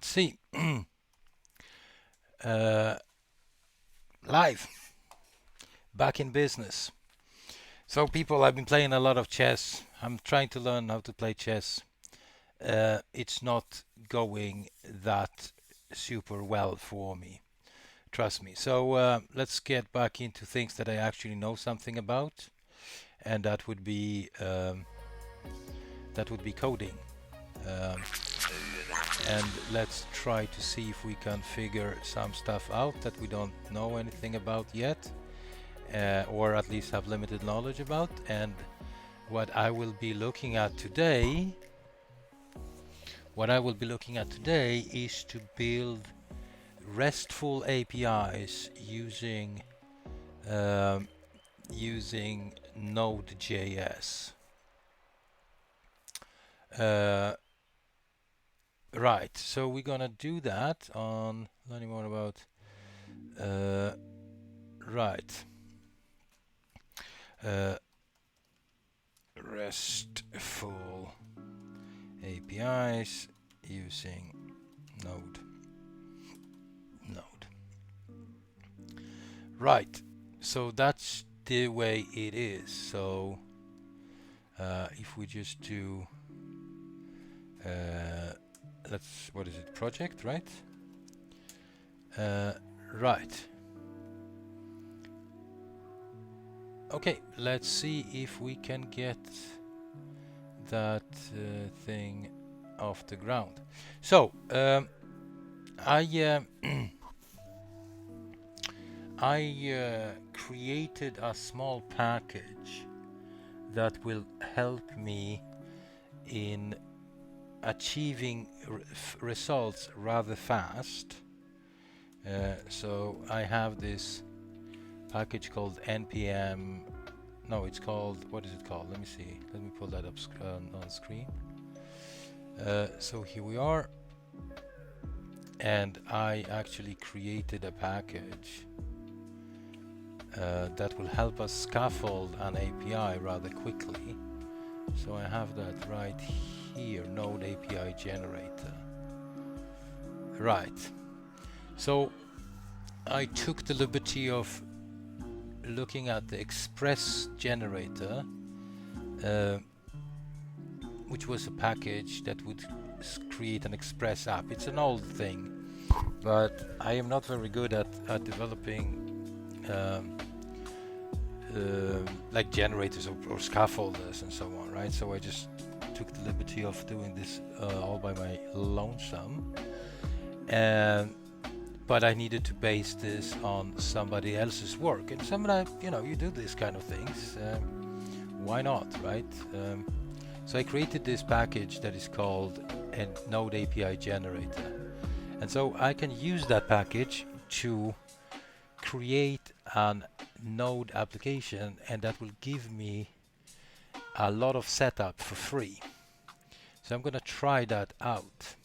let's see. Live, back in business. So people, I've been playing a lot of chess. I'm trying to learn how to play chess. It's not going that super well for me, trust me. So let's get back into things that I actually know something about, and that would be coding. Um, and let's try to see if we can figure some stuff out that we don't know anything about yet, or at least have limited knowledge about. And what I will be looking at today is to build RESTful APIs using NodeJS. Right, so we're gonna do that on learning more about RESTful APIs using Node. Right, so that's the way it is. So if we just do what is it, project, right? Right. Okay, let's see if we can get that thing off the ground. So I created a small package that will help me in achieving results rather fast. So I have this package called npm. No, it's called, what is it called? Let me see. Let me pull that up on screen. So here we are, and I actually created a package that will help us scaffold an API rather quickly. So I have that right here, Node API generator. Right. So I took the liberty of looking at the Express generator, which was a package that would create an Express app. It's an old thing, but I am not very good at developing like generators or scaffolders and so on, right? So I just took the liberty of doing this all by my lonesome, but I needed to base this on somebody else's work. And somebody, you do these kind of things, why not, right? So I created this package that is called a Node API generator, and so I can use that package to create a Node application, and that will give me a lot of setup for free. So I'm going to try that out.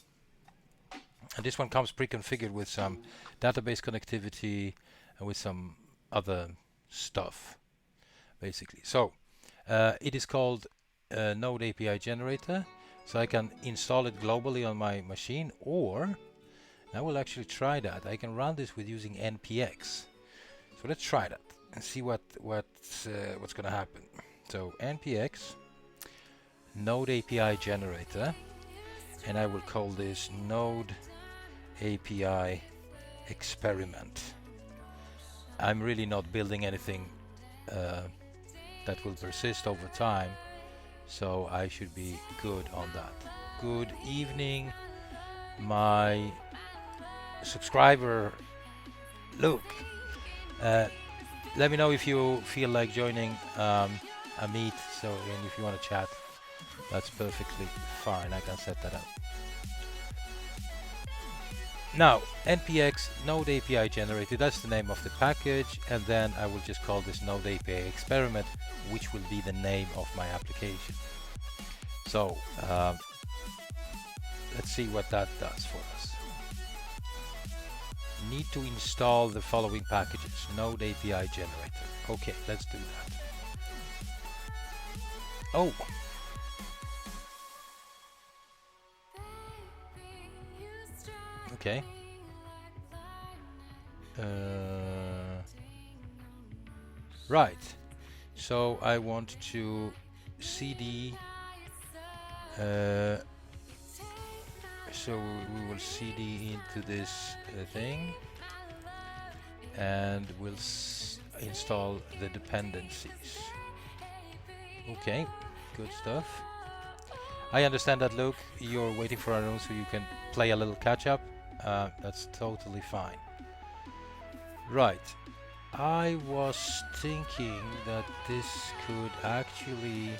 And this one comes pre-configured with some database connectivity and with some other stuff, basically. So it is called Node API Generator. So I can install it globally on my machine, or I will actually try that. I can run this with using npx. So let's try that and see what's going to happen. So npx Node API Generator, and I will call this Node API Experiment. I'm really not building anything that will persist over time, so I should be good on that. Good evening, my subscriber Luke. Let me know if you feel like joining a meet, and if you want to chat, that's perfectly fine. I can set that up. Now, npx Node API Generator, that's the name of the package, and then I will just call this Node API Experiment, which will be the name of my application. So let's see what that does for us. Need to install the following packages. Node API Generator. Okay, let's do that. Oh, Okay. Right. So I want to cd. So we will cd into this thing, and we'll install the dependencies. Okay, good stuff. I understand that, Luke, you're waiting for our own so you can play a little catch up. That's totally fine. Right. I was thinking that this could actually...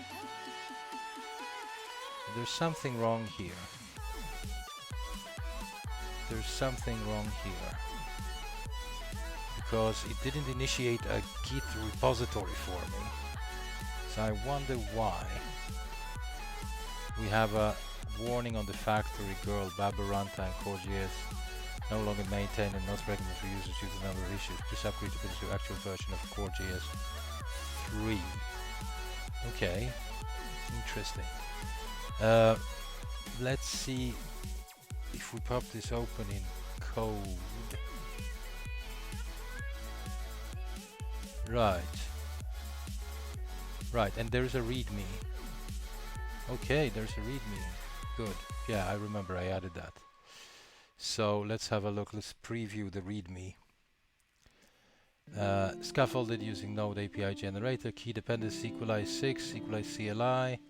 There's something wrong here. There's something wrong here. Because it didn't initiate a Git repository for me. So I wonder why. We have a warning on the factory girl, Baba Runtime, Core.js, no longer maintained and not recommended for users due to the number of issues. Please upgrade to the actual version of Core.js 3. Okay, interesting. Let's see if we pop this open in code. Right. Right, and there's a README. Okay, there's a README. Good. Yeah, I remember I added that. So let's have a look. Let's preview the README. Scaffolded using Node API generator, key dependency, equalize 6, equalize CLI,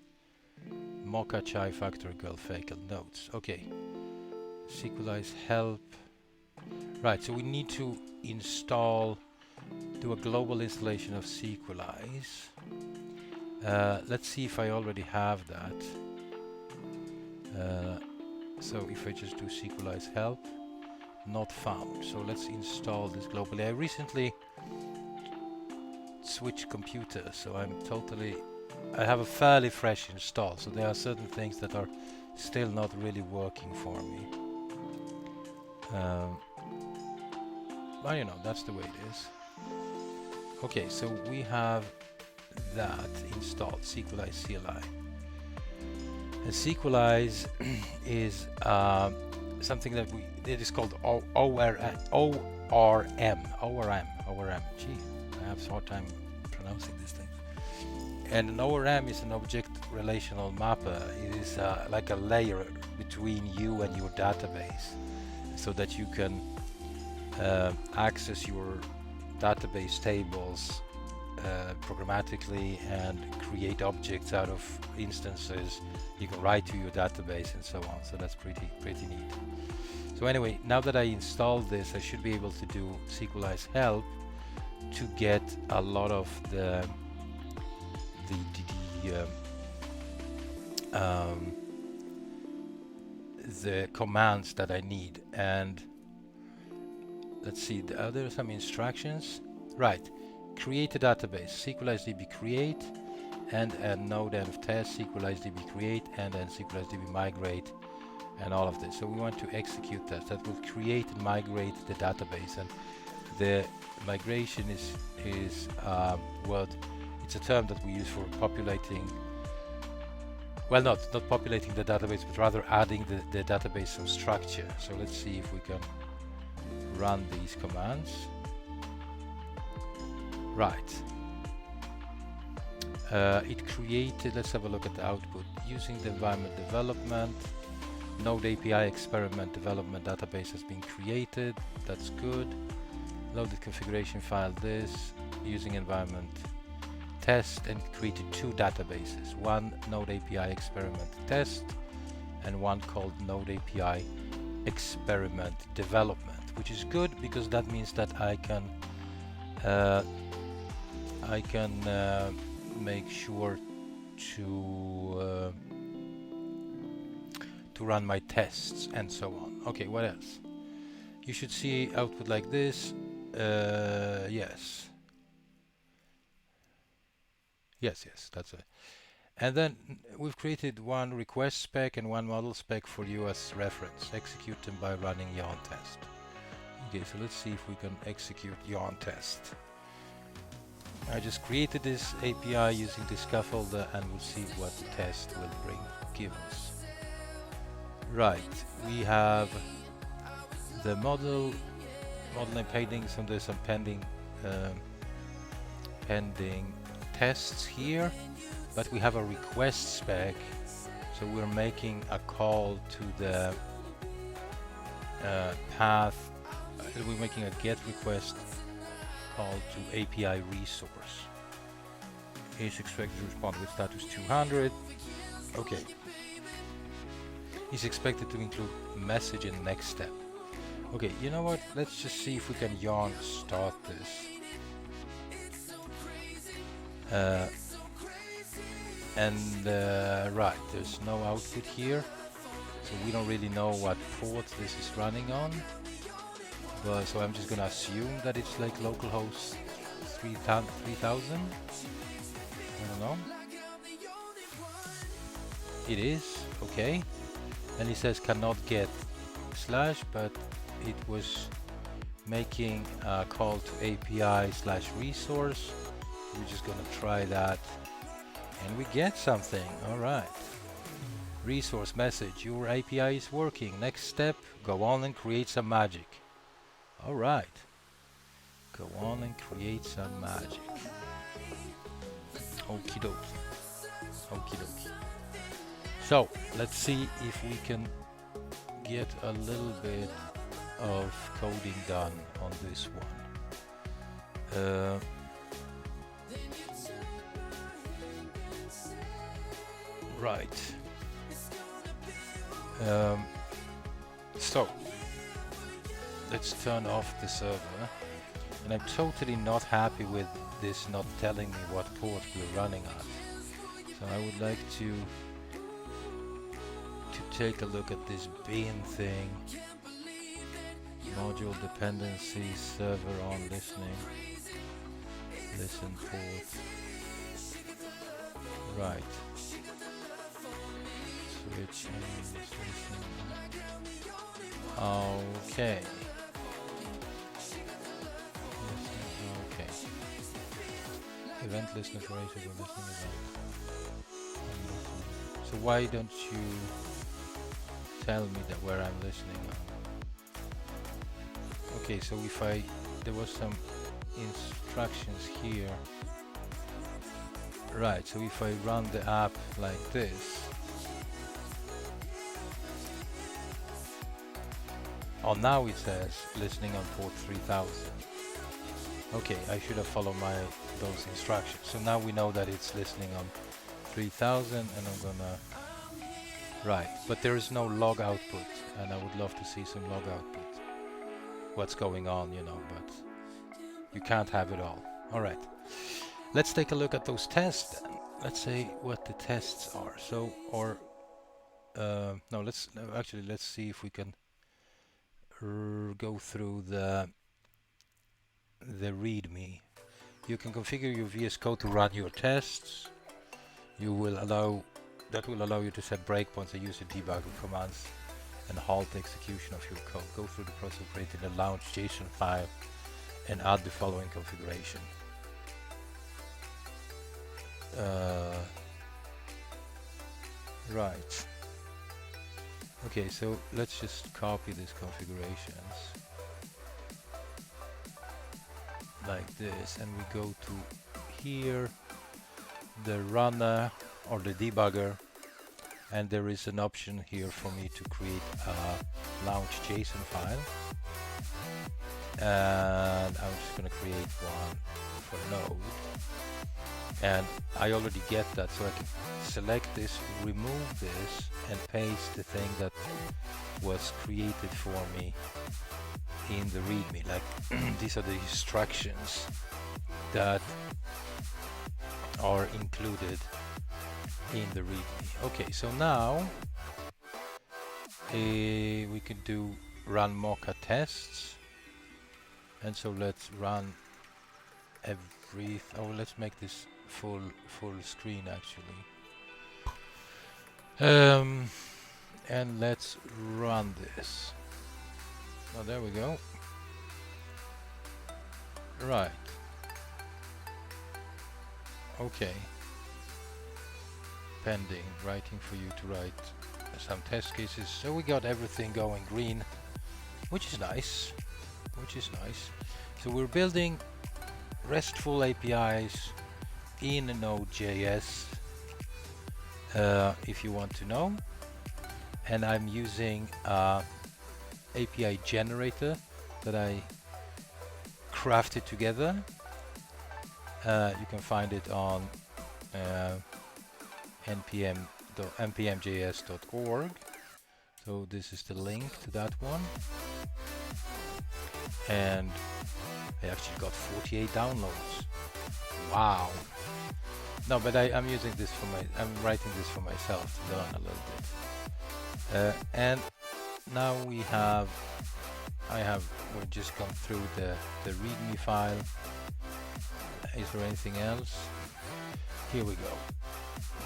Mocha Chai factory girl fakel nodes. Okay. Sequelize help. Right, so we need to install, do a global installation of Sequelize. Let's see if I already have that. So if I just do Sequelize help, not found. So let's install this globally. I recently switched computers, so I have a fairly fresh install. So there are certain things that are still not really working for me. But you know, that's the way it is. Okay, so we have that installed, Sequelize CLI. And Sequelize is something that it is called ORM. Gee, I have a hard time pronouncing these things. And an ORM is an object relational mapper. It is like a layer between you and your database, so that you can access your database tables programmatically and create objects out of instances. You can write to your database and so on. So that's pretty neat. So anyway, now that I installed this, I should be able to do Sequelize help to get a lot of the commands that I need. And let's see, are there some instructions? Right. Create a database, Sequelize DB create, and node end of test, Sequelize DB create, and then Sequelize DB migrate, and all of this. So we want to execute that. That will create and migrate the database. And the migration is word. It's a term that we use for populating. Well, not populating the database, but rather adding the database some structure. So let's see if we can run these commands. Right. It created, let's have a look at the output. Using the environment development, Node API experiment development database has been created. That's good. Loaded configuration file this, using environment test, and created 2 databases. One Node API experiment test and one called Node API experiment development, which is good because that means that I can make sure to run my tests and so on. Okay, what else? You should see output like this. Yes, that's it. And then we've created one request spec and one model spec for you as reference. Execute them by running yarn test. Okay, so let's see if we can execute yarn test. I just created this API using this scaffolder, and we'll see what the test will give us. Right, we have the model and pending, so there's some pending tests here, but we have a request spec, so we're making a call to the path. We're making a get request call to API resource. Is expected to respond with status 200. Okay. Is expected to include message in next step. Okay, you know what? Let's just see if we can yarn start this. Right, there's no output here, so we don't really know what port this is running on. But so I'm just gonna assume that it's like localhost 3000. I don't know. It is okay. And it says cannot get /, but it was making a call to API /resource. We're just gonna try that, and we get something. All right. Resource message: your API is working. Next step: go on and create some magic. All right. Go on and create some magic. Okie dokie. Okie dokie. So let's see if we can get a little bit of coding done on this one. Right. So let's turn off the server, and I'm totally not happy with this not telling me what port we're running at. So I would like to take a look at this bean thing. Module dependencies, server on listening, listen port. Right. Switch and listen. Okay. Okay. Event listener for listening event. So why don't you tell me that where I'm listening on? Okay, so if there was some instructions here. Right, so if I run the app like this. Oh, now it says listening on port 3000. Okay, I should have followed those instructions. So now we know that it's listening on 3000, and I'm gonna... Right, but there is no log output, and I would love to see some log output. What's going on, you know, but you can't have it all. All right, let's take a look at those tests then. Let's say what the tests are. So, or no, let's see if we can go through the README. You can configure your VS Code to run your tests. That will allow you to set breakpoints and use the debugger commands and halt the execution of your code. Go through the process of creating a launch JSON file and add the following configuration. Right. Okay, so let's just copy these configurations like this, and we go to here, the runner or the debugger, and there is an option here for me to create a launch JSON file, and I'm just going to create one for Node, and I already get that, so I can select this, remove this, and paste the thing that was created for me in the README. Like these are the instructions that are included in the README. Okay, so now we can do run Mocha tests, and so let's run let's make this full screen actually, and let's run this. Oh, there we go. Right. Okay. Pending, writing for you to write some test cases. So we got everything going green. which is nice. So we're building RESTful APIs in Node.js, if you want to know, and I'm using API generator that I crafted together. You can find it on npm.npmjs.org. So this is the link to that one, and I actually got 48 downloads. Wow. No, but I'm using this for I'm writing this for myself to learn a little bit. And now we've just gone through the README file. Is there anything else? Here we go.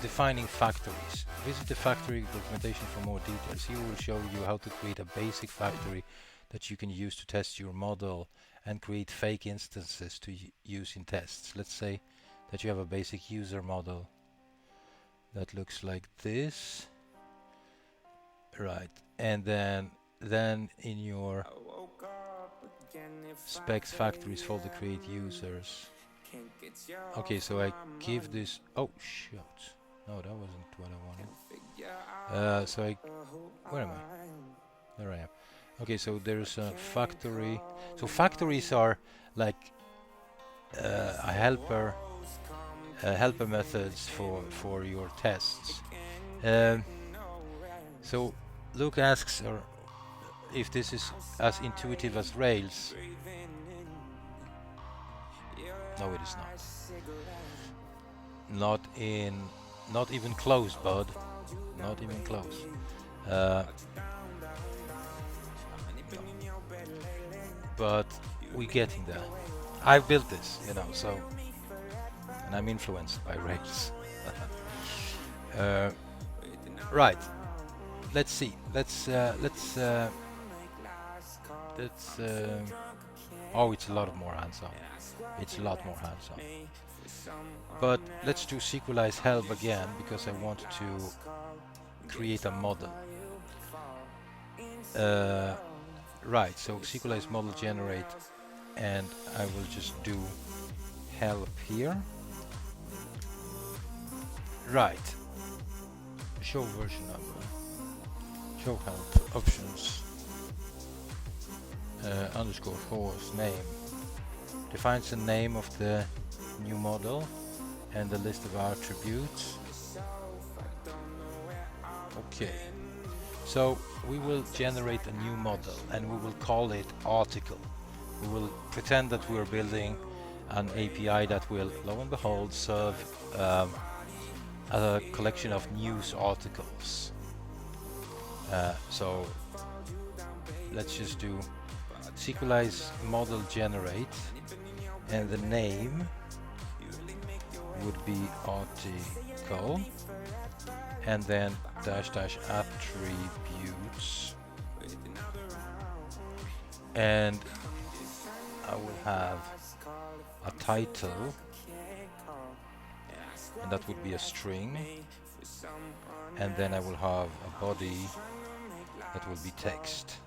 Defining factories. Visit the factory documentation for more details. Here will show you how to create a basic factory that you can use to test your model and create fake instances to use in tests. Let's say that you have a basic user model that looks like this, right? And then in your specs factories folder, create users. Okay, so I give this. Oh shoot! No, that wasn't what I wanted. Where am I? There I am. Okay, so there's a factory. So factories are like a helper methods for your tests. So Luke asks if this is as intuitive as Rails. No, it is not. Not even close, bud. Not even close. But we're getting there. I've built this, so, and I'm influenced by Rails. Right. Let's see. Oh, it's a lot more hands-on. But let's do SQLize help again, because I want to create a model. Right, so SQLize model generate, and I will just do help here. Right. Show version number. Show help options. Underscore host name. Defines the name of the new model and the list of attributes. Okay. So we will generate a new model and we will call it article. We will pretend that we're building an API that will, lo and behold, serve a collection of news articles. So let's just do SQLize model generate, and the name would be article, and then dash attributes, and I will have a title, and that would be a string, and then I will have a body that will be text.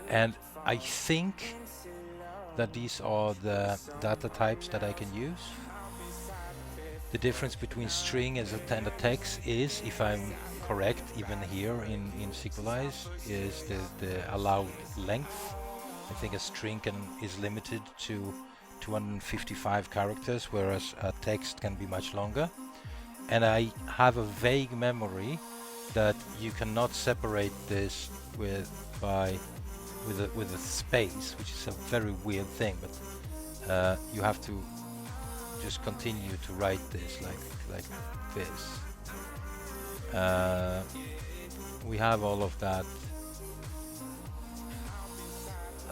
And I think that these are the data types that I can use. The difference between string and a text is, if I'm correct, even here in SQLize, is the allowed length. I think a string is limited to 255 characters, whereas a text can be much longer. And I have a vague memory that you cannot separate this with a space, which is a very weird thing, but you have to just continue to write this like this. We have all of that.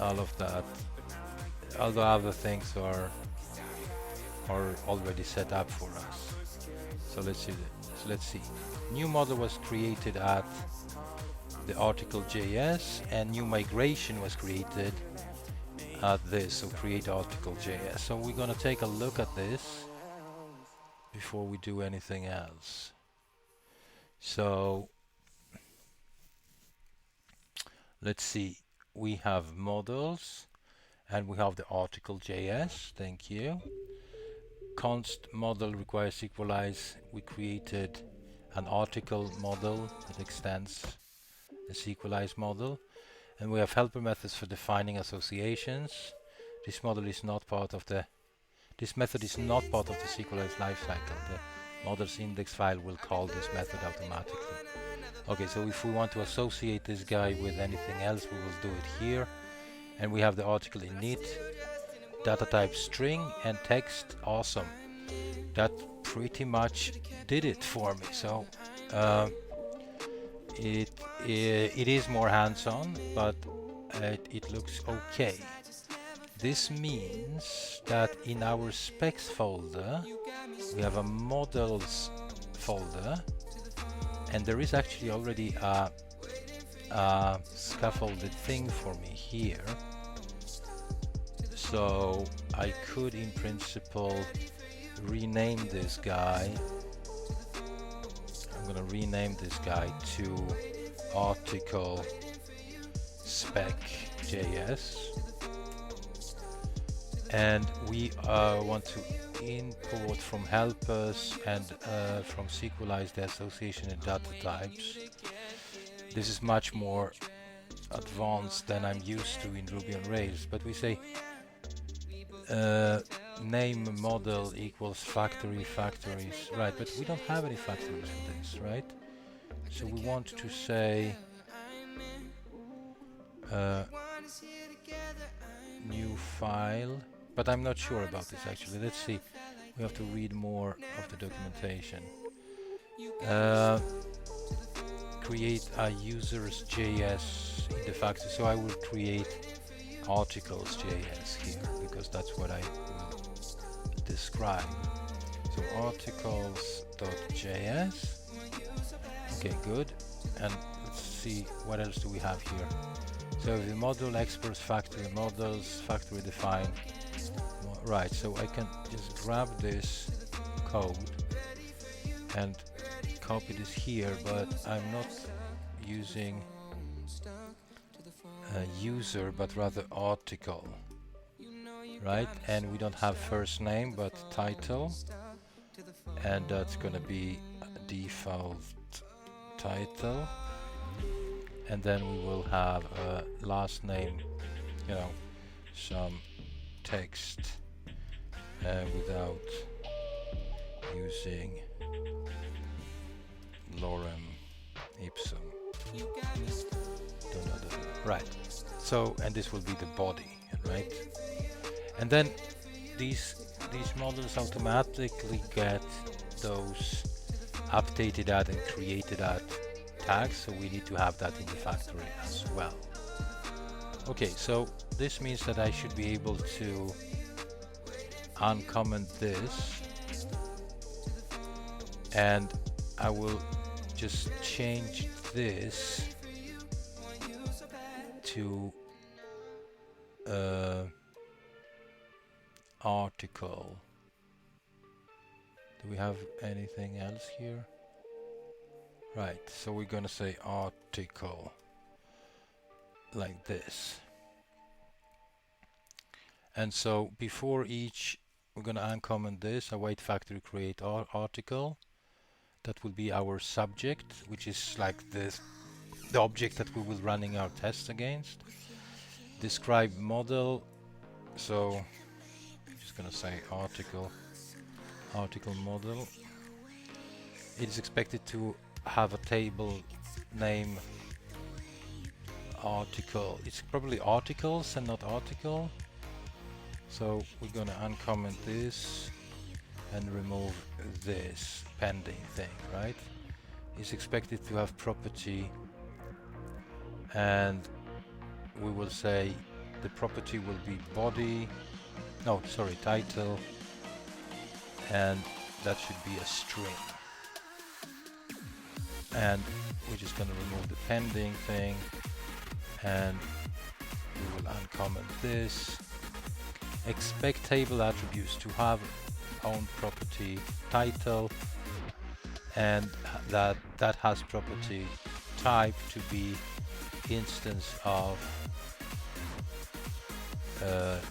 All the other things are already set up for us. So let's see. New model was created at the article.js, and new migration was created at this, so create article.js. So we're gonna take a look at this before we do anything else. So let's see. we have models, and we have the article.js. Thank you. Const model requires equalize. We created an article model that extends this equalize model, and we have helper methods for defining associations. This model is not part of the This method is not part of the Sequelize lifecycle. The models index file will call this method automatically. Okay, so if we want to associate this guy with anything else, we will do it here. And we have the article init, data type string, and text. Awesome. That pretty much did it for me. So it is more hands-on, but it looks okay. This means that in our specs folder we have a models folder, and there is actually already a scaffolded thing for me here. So I could in principle rename this guy. I'm gonna rename this guy to article spec.js. And we want to import from helpers and from Sequelize the association and data types. This is much more advanced than I'm used to in Ruby on Rails, but we say name model equals factories, right? But we don't have any factories for this, right? So we want to say new file. But I'm not sure about this actually. Let's see. We have to read more of the documentation. Create a users.js in the factory. So I will create articles.js here because that's what I will describe. So articles.js. Okay, good. And let's see what else do we have here. So the model exports factory models, factory defined. Right, so I can just grab this code and copy this here, but I'm not using user but rather article, right? And we don't have first name but title, and that's gonna be default title, and then we will have a last name, you know, some text without using lorem ipsum. Right. So, and this will be the body, right? And then these models automatically get those updated at and created at tags, so we need to have that in the factory as well. Okay, so this means that I should be able to uncomment this, and I will just change this to article. Do we have anything else here? Right, so we're gonna say article like this. And so before each, we're gonna uncomment this, await factory create article. That will be our subject, which is like the object that we will running our tests against. Describe model, so I'm just gonna say article model. It is expected to have a table name article. It's probably articles and not article. So we're gonna uncomment this and remove this pending thing, right? It's expected to have property, and we will say the property will be title, and that should be a string. And we're just going to remove the pending thing, and we will uncomment this. Expect table attributes to have own property title, and that has property type to be instance of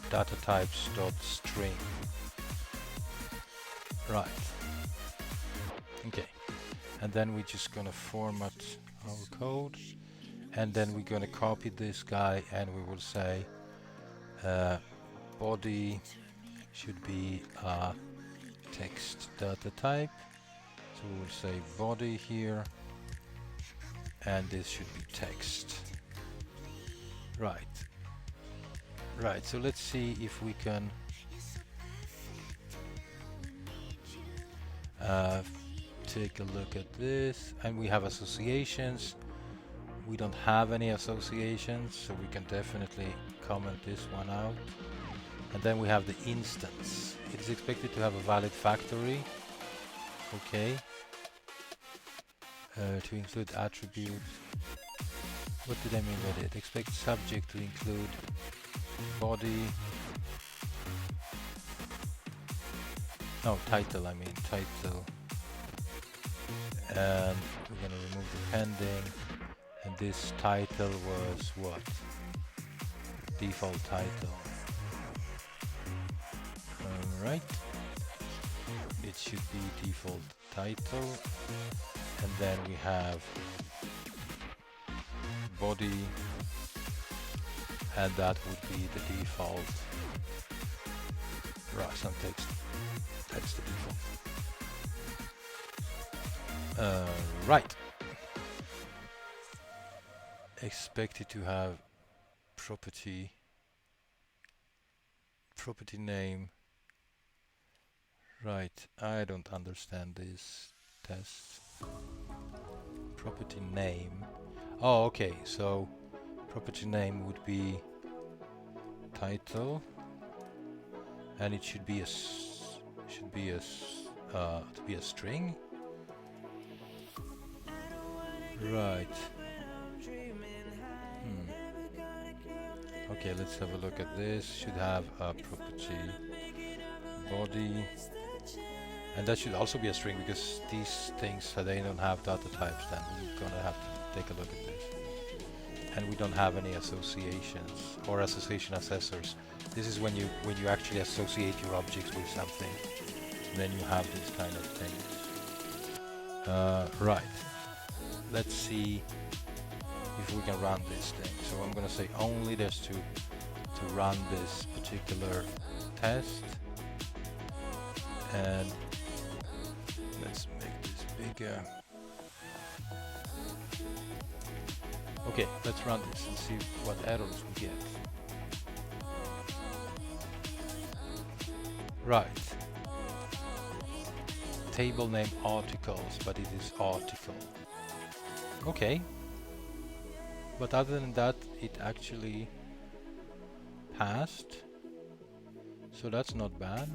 data types dot string. Right. Okay. And then we're just gonna format our code, and then we're gonna copy this guy, and we will say body should be a text data type. So we'll say body here, and this should be text. Right. Right, so let's see if we can take a look at this. And we have associations. We don't have any associations, so we can definitely comment this one out. And then we have the instance. It is expected to have a valid factory. Okay. To include attribute. What did I mean by that? Expect subject to include body. No, title, I mean title. And we're gonna remove the pending. And this title was what? Default title. Right. It should be default title. And then we have body, and that would be the default. Right, some text. That's the default. Right. Expected to have property name. Right, I don't understand these tests. Property name. Oh, okay. So property name would be title, and it should be a string. Right. Okay, let's have a look at this. Should have a property body, and that should also be a string, because these things, they don't have data types. Then we're gonna have to take a look at this. And we don't have any associations or association assessors. This is when you actually associate your objects with something. Then you have these kind of things. Right. Let's see if we can run this thing. So I'm gonna say only this to run this particular test. And let's make this bigger. Okay, let's run this and see what errors we get. Right. Table name articles, but it is article. Okay. But other than that, it actually passed. So that's not bad.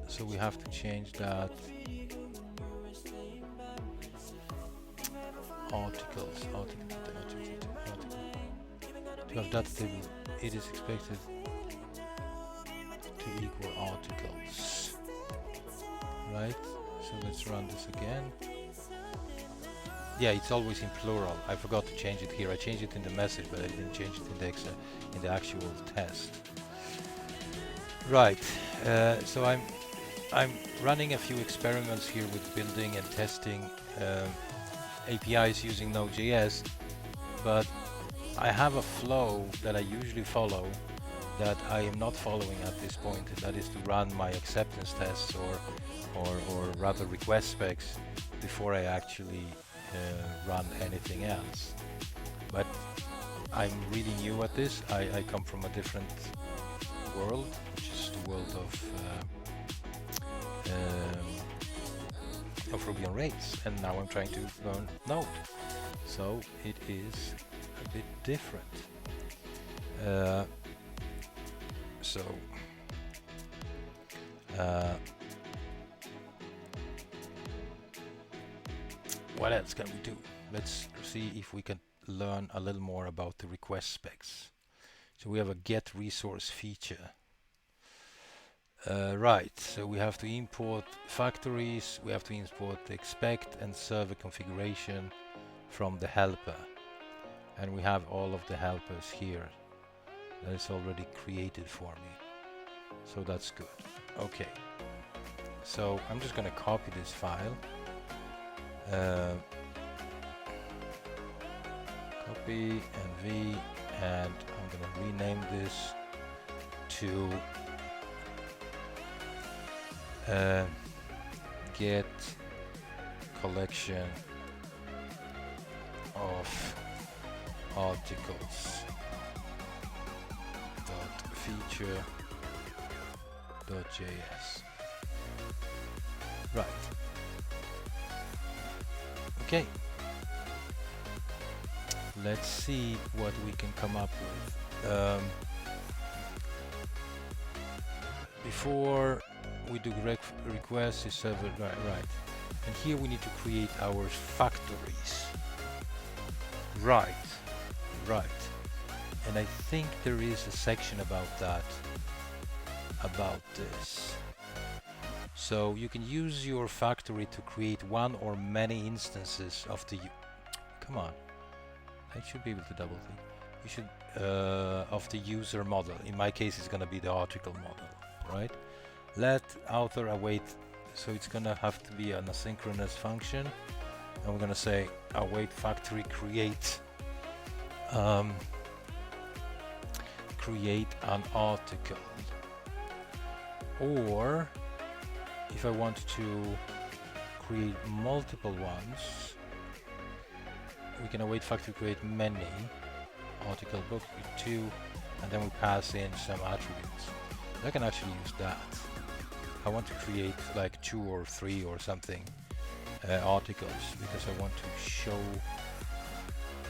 So we have to change that. Articles. To have data table, it is expected to equal articles. Right? So let's run this again. Yeah, it's always in plural. I forgot to change it here. I changed it in the message, but I didn't change it in the actual test. Right. So I'm running a few experiments here with building and testing APIs using NodeJS, but I have a flow that I usually follow that I am not following at this point, and that is to run my acceptance tests or rather request specs before I actually run anything else. But I'm really new at this. I come from a different world, which is the world of Ruby on Rails, and now I'm trying to learn Node. So it is a bit different. What else can we do? Let's see if we can learn a little more about the request specs. So we have a get resource feature. Right, so we have to import factories, we have to import the expect and server configuration from the helper. And we have all of the helpers here. that is already created for me. So that's good. Okay. So I'm just gonna copy this file. Copy and V, and I'm gonna rename this to get collection of articles dot feature dot JS. Right. Okay. Let's see what we can come up with. Before we do request is server, right. And here we need to create our factories. Right. And I think there is a section about that, about this. So you can use your factory to create one or many instances of the come on, I should be able to double click. You should of the user model. In my case, it's gonna be the article model, right? Let author await. So it's gonna have to be an asynchronous function, and we're gonna say await factory create create an article. Or if I want to create multiple ones, we can await factory create many article book with 2, and then we pass in some attributes. I can actually use that. I want to create like 2 or 3 or something articles, because I want to show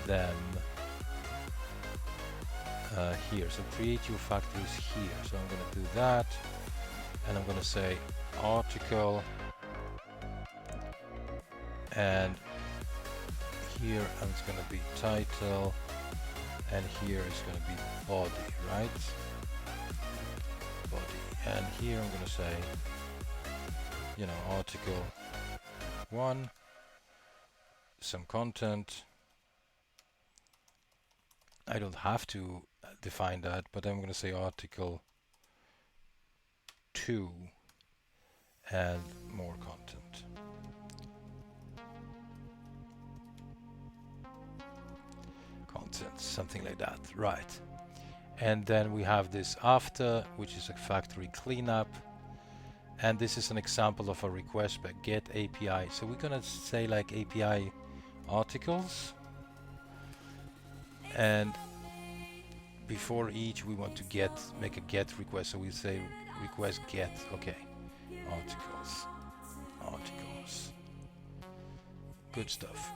them here. So create your factories here. So I'm going to do that, and I'm going to say article, and here it's going to be title, and here is going to be body, right? Body. And here I'm going to say, you know, article 1, some content. I don't have to define that, but I'm going to say article 2 and more content. Content, something like that, right? And then we have this after, which is a factory cleanup, and this is an example of a request spec get API. So we're gonna say like API articles, and before each we want to make a get request, so we say request get, okay, articles, good stuff.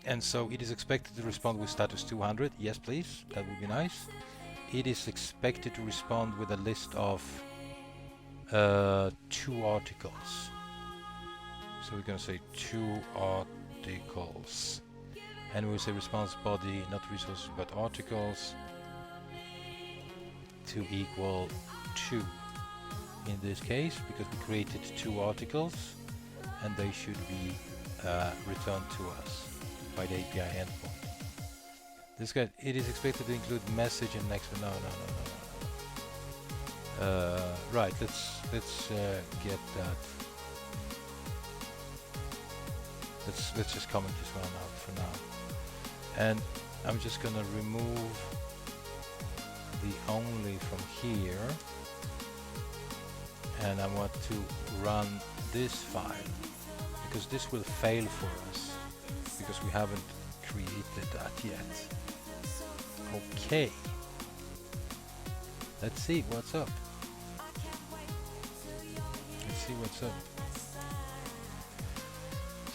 And so it is expected to respond with status 200. Yes, please, that would be nice. It is expected to respond with a list of 2 articles. So we're going to say 2 articles, and we'll say response body, not resources but articles, to equal 2 in this case, because we created 2 articles and they should be returned to us by the API endpoint. This guy, it is expected to include message and next. No. Right, let's get that. Let's just comment this one out for now, and I'm just gonna remove the only from here, and I want to run this file because this will fail for us because we haven't created that yet. Okay, let's see what's up.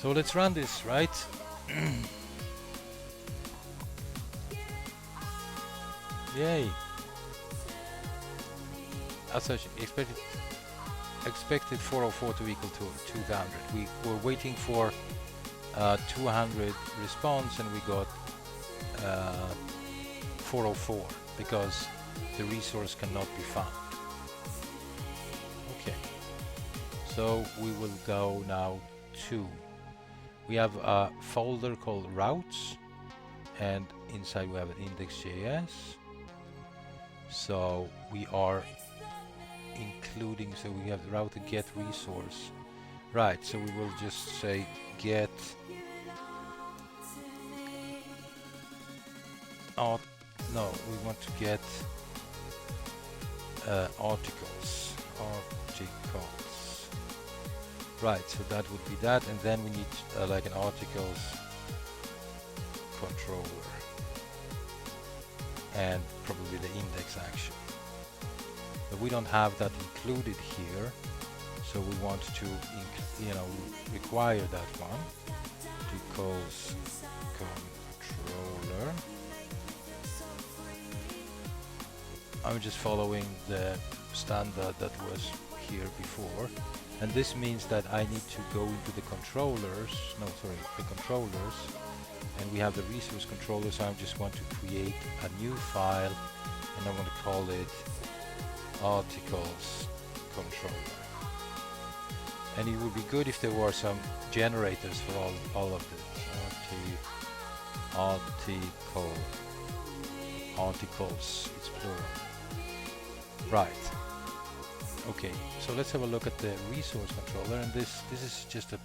So let's run this, right? Yay! As such, expected 404 to equal to 200. We were waiting for 200 response, and we got 404 because the resource cannot be found. Okay, so we will go now to, we have a folder called routes, and inside we have an index.js, So we are including, so we have the route to get resource. Right, so we will just say get art. No, we want to get articles. Articles. Right, so that would be that, and then we need like an articles controller, and probably the index action. But we don't have that included here, so we want to require that one. Equals controller. I'm just following the standard that was here before, and this means that I need to go into the controllers, the controllers, and we have the resource controller, so I just want to create a new file, and I'm going to call it articles controller. And it would be good if there were some generators for all of this. Articles, it's plural. Right. Okay, so let's have a look at the resource controller, and this is just a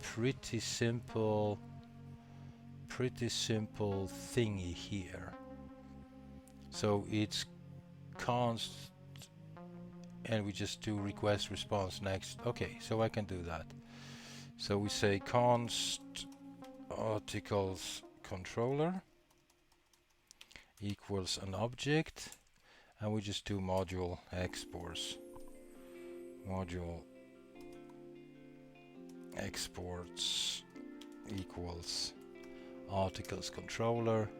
pretty simple thingy here. So it's const, and we just do request response next. Okay, so I can do that. So we say const articles controller equals an object, and we just do module exports. Module exports equals articles controller,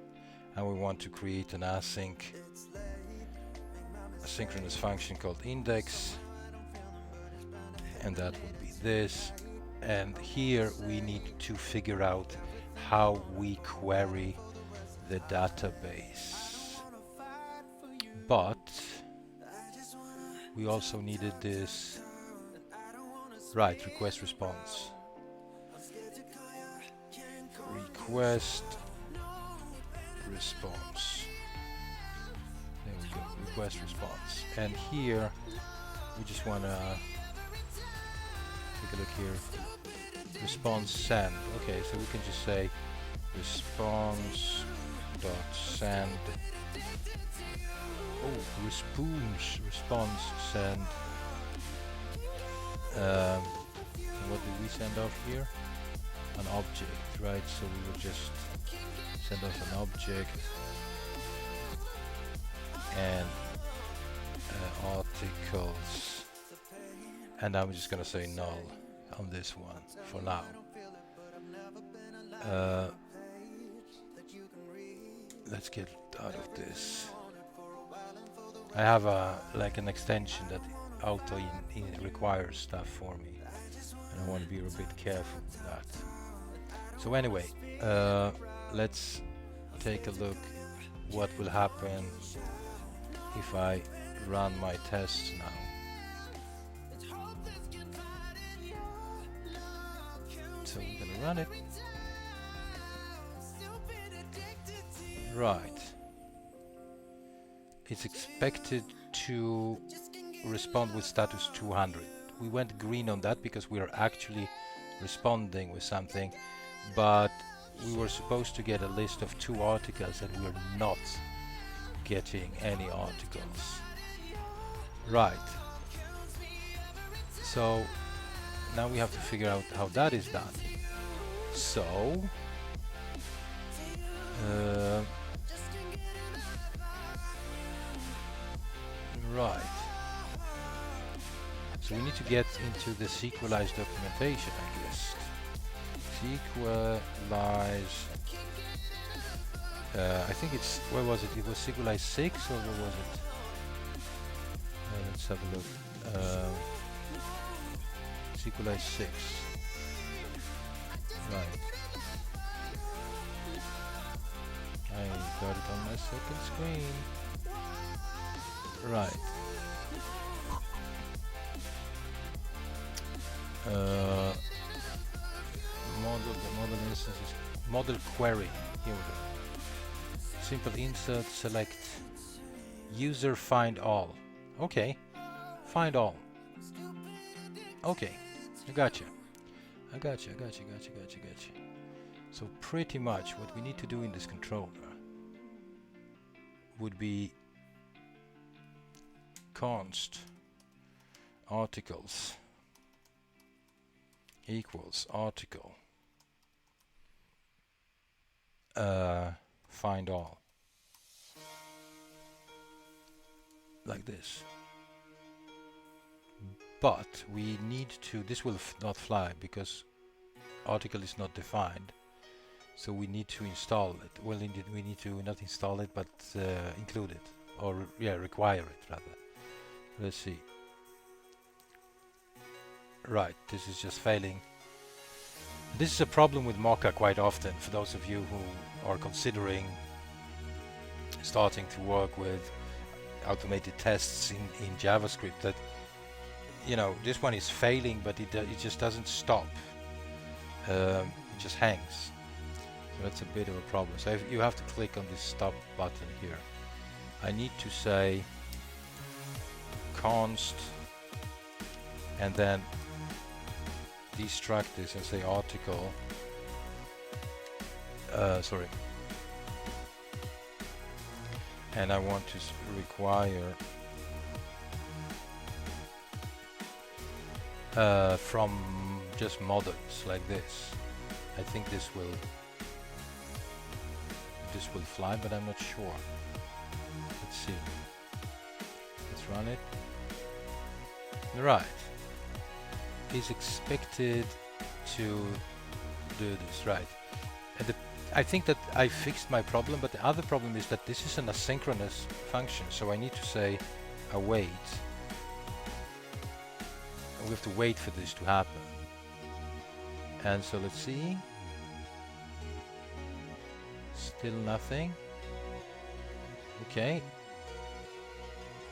and we want to create an asynchronous function called index, and that would be this. And here we need to figure out how we query the database, but we also needed this, right, request response. Request response. There we go, request response. And here we just want to take a look here. Response send. Okay, so we can just say response dot send. Oh, response send. What did we send off here? An object, right? So we will just send off an object and articles, and I'm just gonna say null on this one for now. Let's get out of this. I have like an extension that auto requires stuff for me, and I want to be a bit careful with that. So anyway, let's take a look what will happen if I run my tests now. So we're gonna run it. Right. It's expected to respond with status 200. We went green on that because we are actually responding with something, but we were supposed to get a list of 2 articles, and we're not getting any articles. Right. So now we have to figure out how that is done. So right. So we need to get into the sequelize documentation, I guess. Sequelize. I think it's, where was it? It was sequelize 6, or where was it? Let's have a look. Sequelize 6. Right. I got it on my second screen. Right. Model instances, model query. Here we go. Simple insert, select User find all. Okay, find all. Okay, I gotcha. I gotcha. So pretty much what we need to do in this controller would be const articles equals article find all, like this. But we need to, this will not fly because article is not defined, so we need to install it. Well, indeed, we need to not install it but include it, or yeah, require it rather. Let's see. Right, this is just failing. This is a problem with Mocha quite often for those of you who are considering starting to work with automated tests in JavaScript, that, you know, this one is failing, but it just doesn't stop. It just hangs. So that's a bit of a problem. So you have to click on this stop button here. I need to say const and then destruct this and say article. Sorry. And I want to require from just models like this. I think this will fly, but I'm not sure. Let's see. Let's run it. Right. Is expected to do this, right? And I think that I fixed my problem, but the other problem is that this is an asynchronous function, so I need to say await. We have to wait for this to happen. And so let's see. Still nothing. Okay.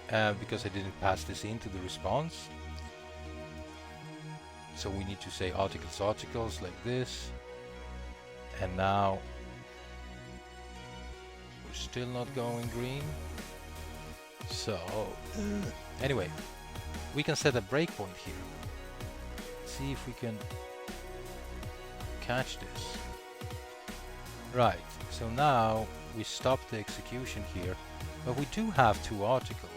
Because I didn't pass this into the response. So we need to say articles like this. And now we're still not going green. So anyway, we can set a breakpoint here. See if we can catch this. Right, so now we stop the execution here, but we do have two articles.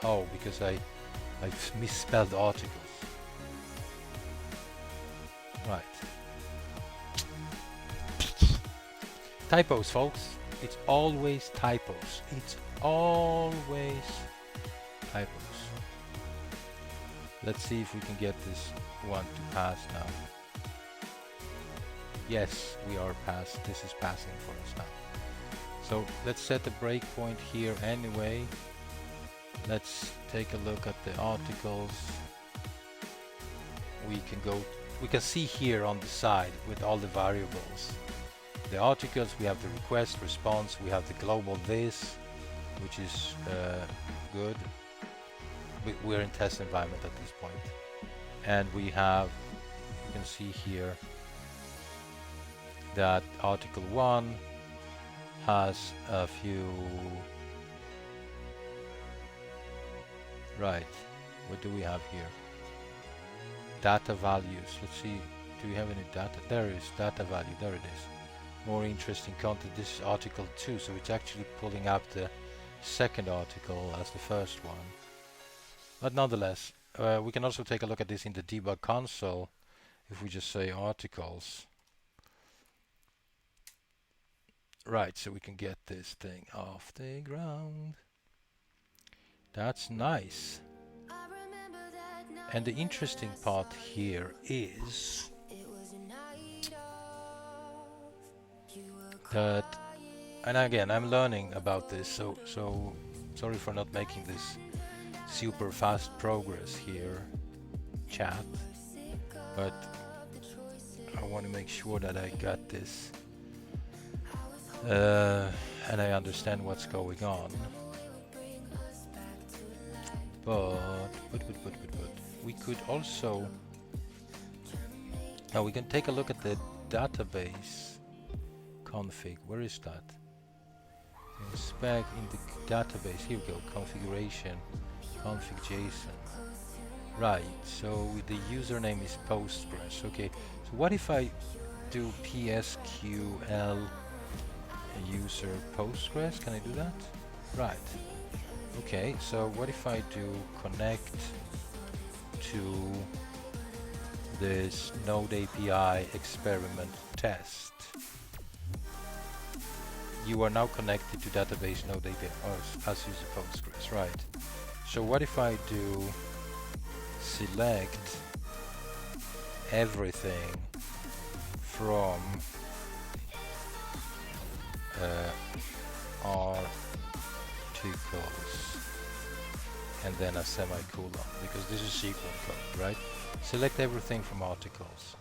Oh, because I misspelled articles. Right. Typos, folks. It's always typos. It's always typos. Let's see if we can get this one to pass now. Yes, we are passed. This is passing for us now. So let's set a breakpoint here anyway. Let's take a look at the articles. We can see here on the side with all the variables. The articles, we have the request, response, we have the global this, which is good. We're in test environment at this point. And we have, you can see here that article 1 has a few. Right, what do we have here? Data values. Let's see, do we have any data? There is data value, there it is. More interesting content. This is article 2, so it's actually pulling up the second article as the first one. But nonetheless, we can also take a look at this in the debug console if we just say articles. Right, so we can get this thing off the ground. That's nice. And the interesting part here is that, and again, I'm learning about this, so sorry for not making this super fast progress here, chat, but I want to make sure that I got this and I understand what's going on. But we could also, now we can take a look at the database config. Where is that? Inspect in the database. Here we go. Configuration, config JSON. Right. So with the username is Postgres. Okay. So what if I do PSQL user Postgres? Can I do that? Right. Okay. So what if I do connect to this Node API experiment test? You are now connected to database Node API as user Postgres, right? So what if I do select everything from articles and then a semicolon, because this is SQL code, right? Select everything from articles.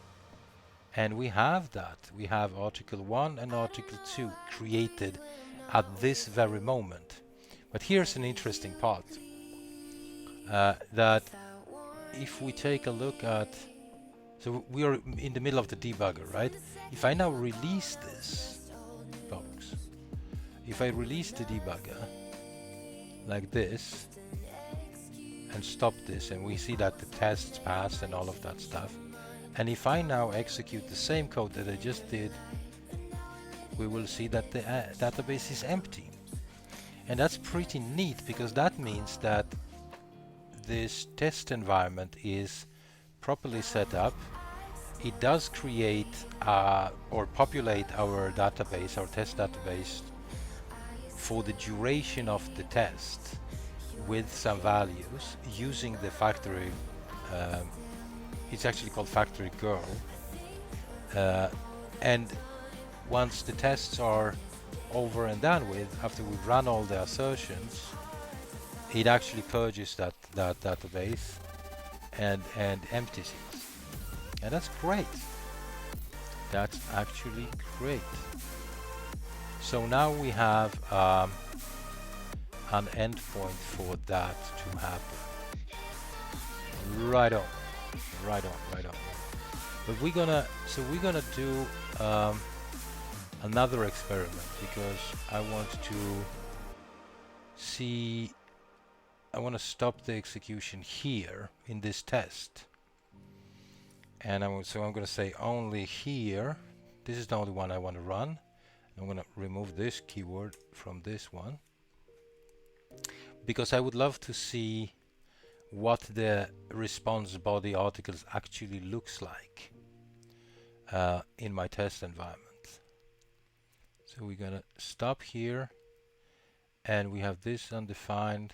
And we have that. We have article 1 and article 2 created at this very moment. But here's an interesting part. That if we take a look at, so we are in the middle of the debugger, right? If I now release this box, if I release the debugger like this and stop this, and we see that the tests passed and all of that stuff, and if I now execute the same code that I just did, we will see that the database is empty. And that's pretty neat, because that means that this test environment is properly set up. It does create or populate our database, our test database, for the duration of the test with some values using the factory. It's actually called factory girl. And once the tests are over and done with, after we've run all the assertions, it actually purges that database and empties it. And that's great. That's actually great. So now we have an endpoint for that to happen. Right on. But we're gonna do another experiment, because I want to stop the execution here in this test, and I'm going to say only here. This is the only one I want to run. I'm going to remove this keyword from this one, because I would love to see what the response body articles actually looks like in my test environment. So we're gonna stop here, and we have this undefined.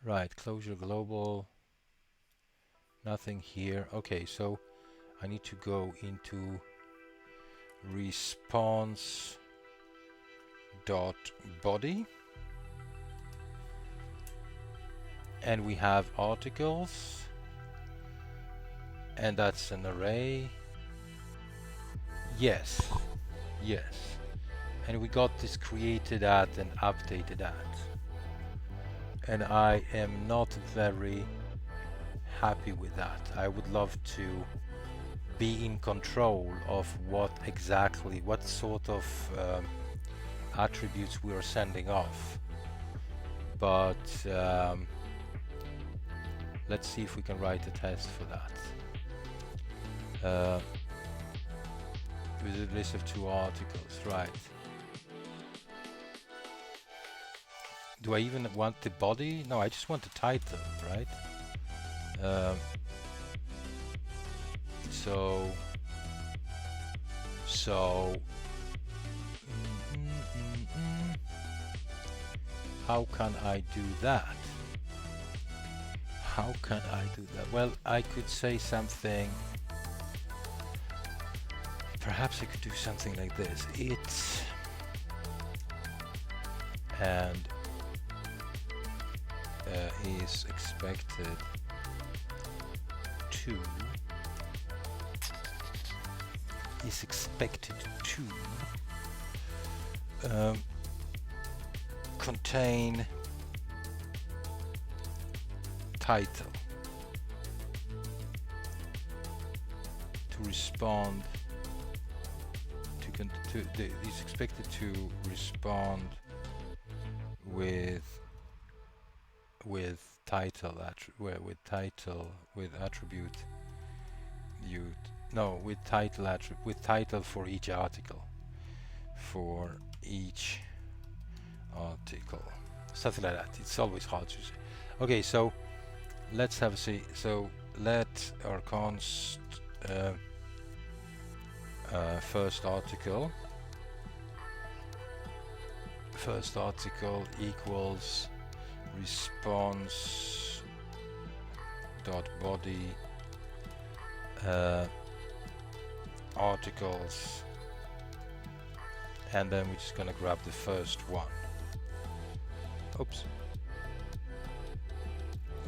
Right, closure global, nothing here. Okay, so I need to go into response dot body, and we have articles, and that's an array. Yes, and we got this created at and updated at, and I am not very happy with that. I would love to be in control of what sort of attributes we are sending off. But let's see if we can write a test for that. With a list of 2 articles, right? Do I even want the body? No, I just want the title, right? How can I do that? Well, I could say something. Perhaps I could do something like this. It's and is expected to contain title to respond is expected to respond with title with attribute with title for each article, something like that. It's always hard to say. Okay, so let's have a see. So let our const first article equals response dot body articles, and then we're just gonna grab the first one. Oops.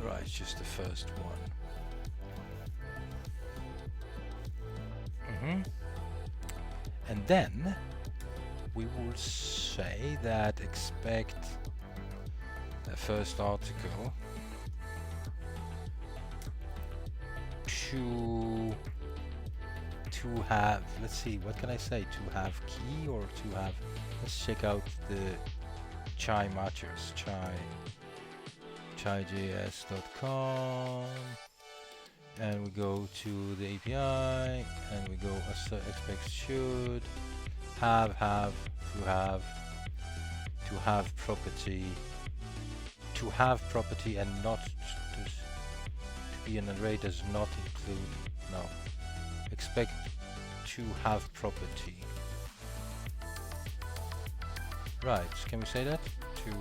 Right, it's just the first one. And then we will say that expect the first article to have, let's see, what can I say, to have key or to have, let's check out the chai matchers, chai.js.com, and we go to the API and we go expect should have property and not to be an array does not include, no, expect to have property. Right, can we say that? To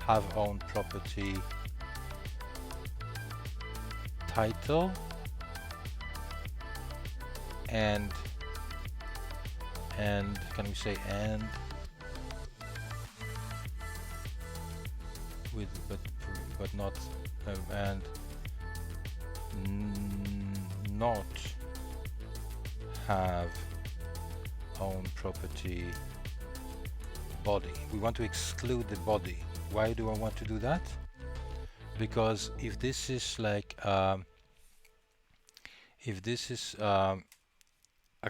have own property title and can we say and with but not and not have own property body. We want to exclude the body. Why do I want to do that? Because if this is like a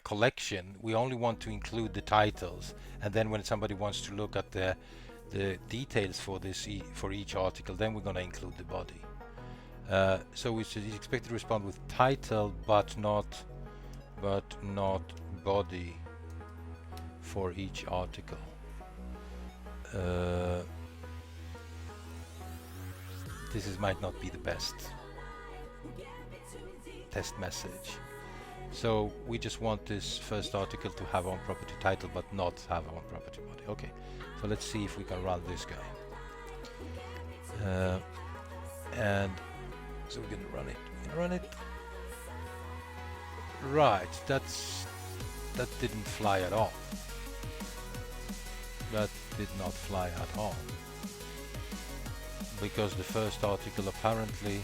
collection, we only want to include the titles, and then when somebody wants to look at the details for this for each article, then we're going to include the body. So we should expect to respond with title but not body for each article. This might not be the best test message. So we just want this first article to have own property title but not have own property body. Okay, so let's see if we can run this guy. And so we're gonna run it. Right, that didn't fly at all. That did not fly at all. Because the first article apparently,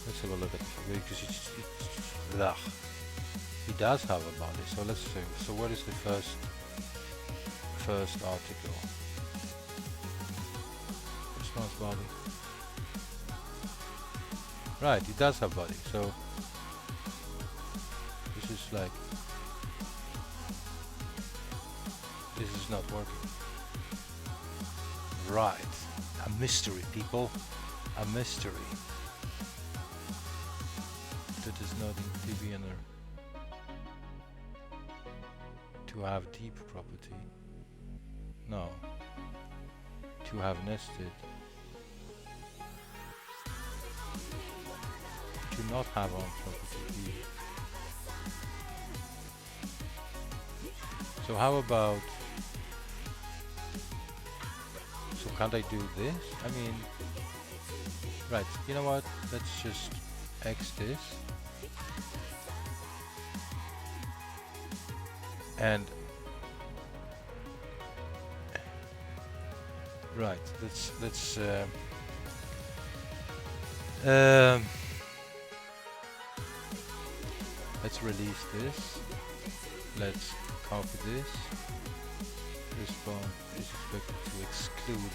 let's have a look at it, because it does have a body. So let's see. So what is the first article? Response body. Right, it does have body. So this is like, this is not working. Right, a mystery, people, a mystery. That is not in Debianer. To have deep property. No. To have nested. To not have on property. So how about, so can't I do this? I mean, right, you know what, let's just X this. And right, let's release this. Let's copy this. Respond is expected to exclude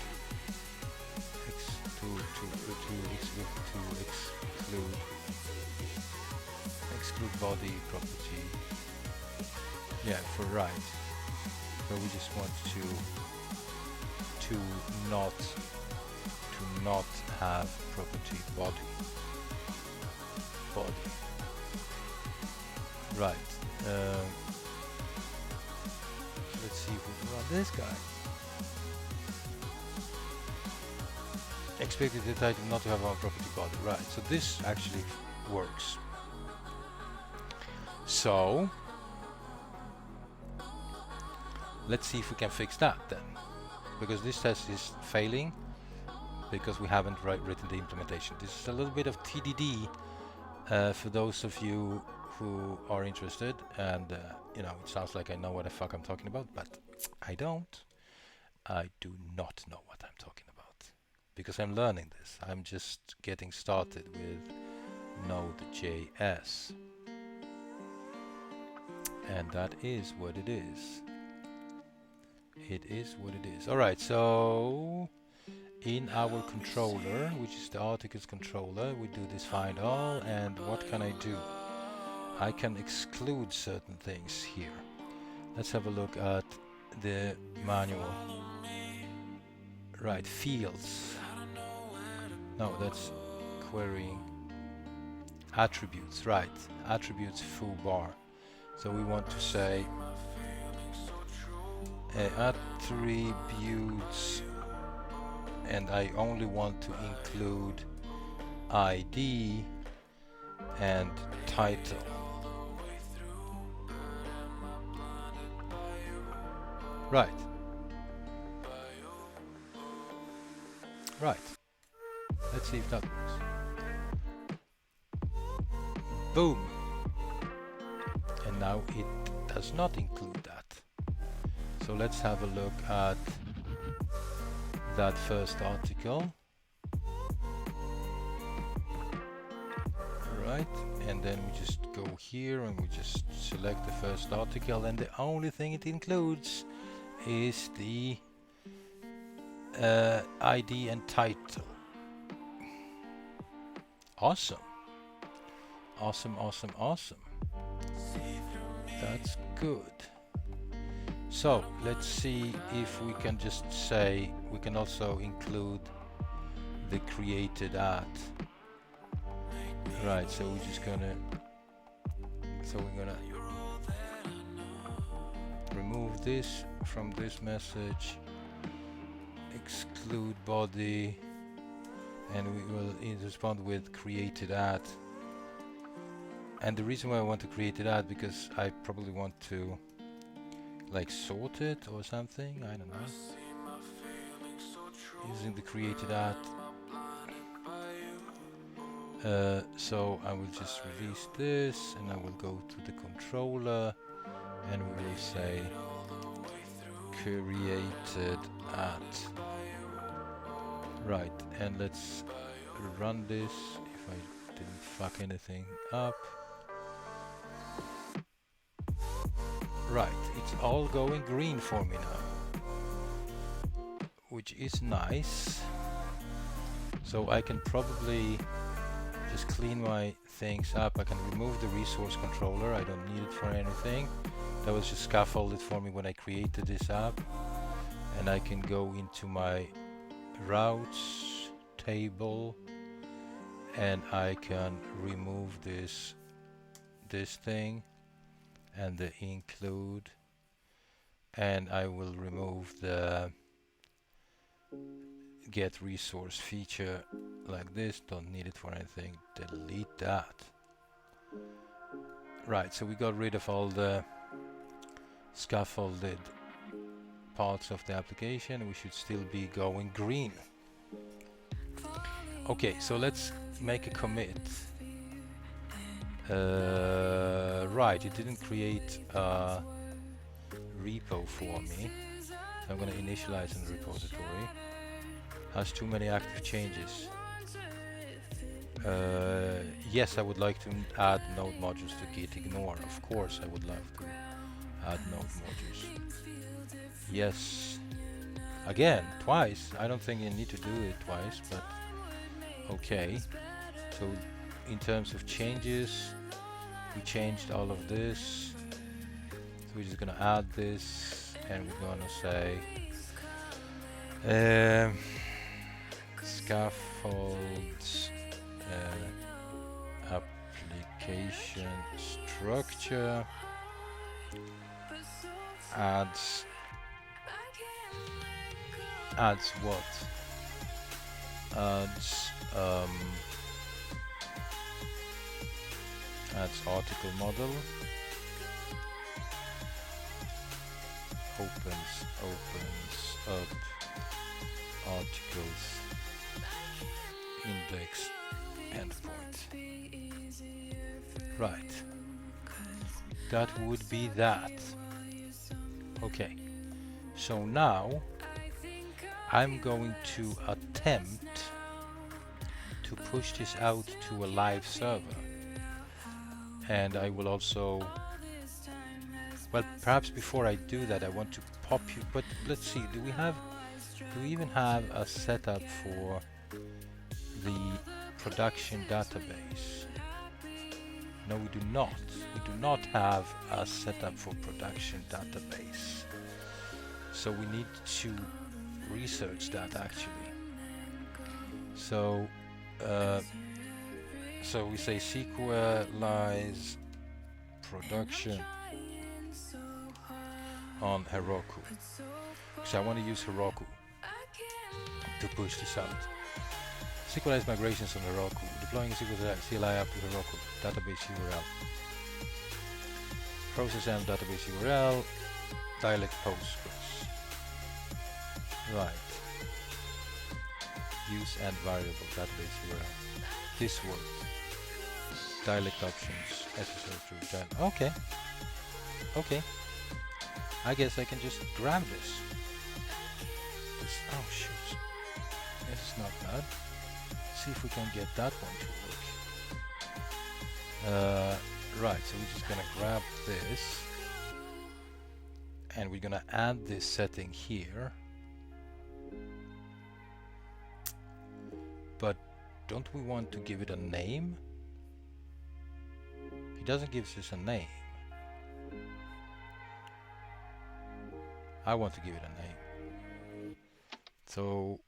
exclude body property. Yeah, for right. So we just want to not have property body. Right. Let's see if we can run this guy. Expected the item not to have our property body. Right. So this actually works. So let's see if we can fix that then, because this test is failing because we haven't written the implementation. This is a little bit of TDD for those of you who are interested, and you know, it sounds like I know what the fuck I'm talking about, but I don't. I do not know what I'm talking about because I'm learning this. I'm just getting started with NodeJS, and that is what it is. It is what it is. Alright, so in our controller, which is the articles controller, we do this find all, and what can I do? I can exclude certain things here. Let's have a look at the manual. Right, fields. No, that's querying. Attributes, right. Attributes foo bar. So we want to say attributes, and I only want to include ID and title. Right. Right. Let's see if that works. Boom. And now it does not include that. So let's have a look at that first article. Right, and then we just go here and we just select the first article, and the only thing it includes is the ID and title. Awesome. Awesome, awesome, awesome. That's good. So let's see if we can just say we can also include the created at. Right, so we're just gonna remove this from this message, exclude body, and we will respond with created at. And the reason why I want to create it at, because I probably want to like sort it or something, I don't know, using the created at. So I will just release this, and I will go to the controller, and we will say created at. Right, and let's run this if I didn't fuck anything up. Right, it's all going green for me now, which is nice. So I can probably just clean my things up. I can remove the resource controller. I don't need it for anything. That was just scaffolded for me when I created this app. And I can go into my routes table, and I can remove this thing and the include, and I will remove the get resource feature like this. Don't need it for anything. Delete that. Right, so we got rid of all the scaffolded parts of the application. We should still be going green. Okay, so let's make a commit. Right, it didn't create a repo for me. So I'm going to initialize in the repository. Has too many active changes. Yes, I would like to add node modules to git ignore. Of course, I would love to add node modules. Yes. Again, twice. I don't think you need to do it twice, but okay. So in terms of changes, we changed all of this. So we're just gonna add this and we're gonna say scaffolds application structure adds what? Adds article model, opens up articles index endpoint. Right, that would be that. Okay, so now I'm going to attempt to push this out to a live server, and I will also, well, perhaps before I do that I want to pop you, but let's see, do we even have a setup for the production database? No, we do not. We do not have a setup for production database. So we need to research that actually. So we say SQLize production on Heroku. So I want to use Heroku to push this out. SQLize migrations on Heroku. Deploying a SQL CLI up to Heroku database URL. Process and database URL. Dialect Postgres. Right. Use and variable database URL. This worked. Dialect options. SSL true. Okay. Okay. I guess I can just grab this. Oh shoot. This is not bad. See if we can get that one to work. Right, so we're just gonna grab this and we're gonna add this setting here. But don't we want to give it a name? It doesn't give us a name. I want to give it a name. So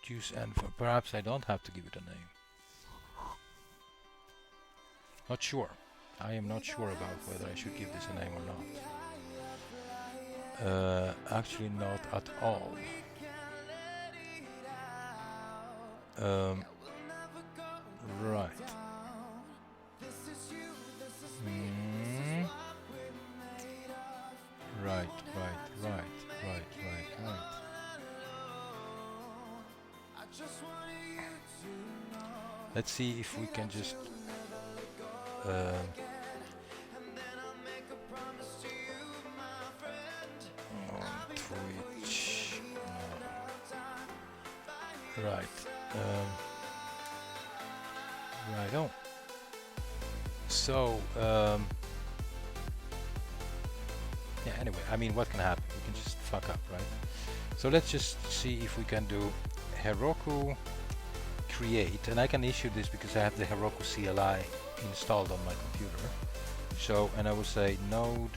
use and perhaps I don't have to give it a name. Not sure. I am not sure about whether I should give this a name or not. Actually not at all. Right. Right. Let's see if we can just on Twitch. Right. Right on. So yeah, anyway, I mean, what can happen? We can just fuck up, right? So let's just see if we can do Heroku create, and I can issue this because I have the Heroku CLI installed on my computer. So, and I will say node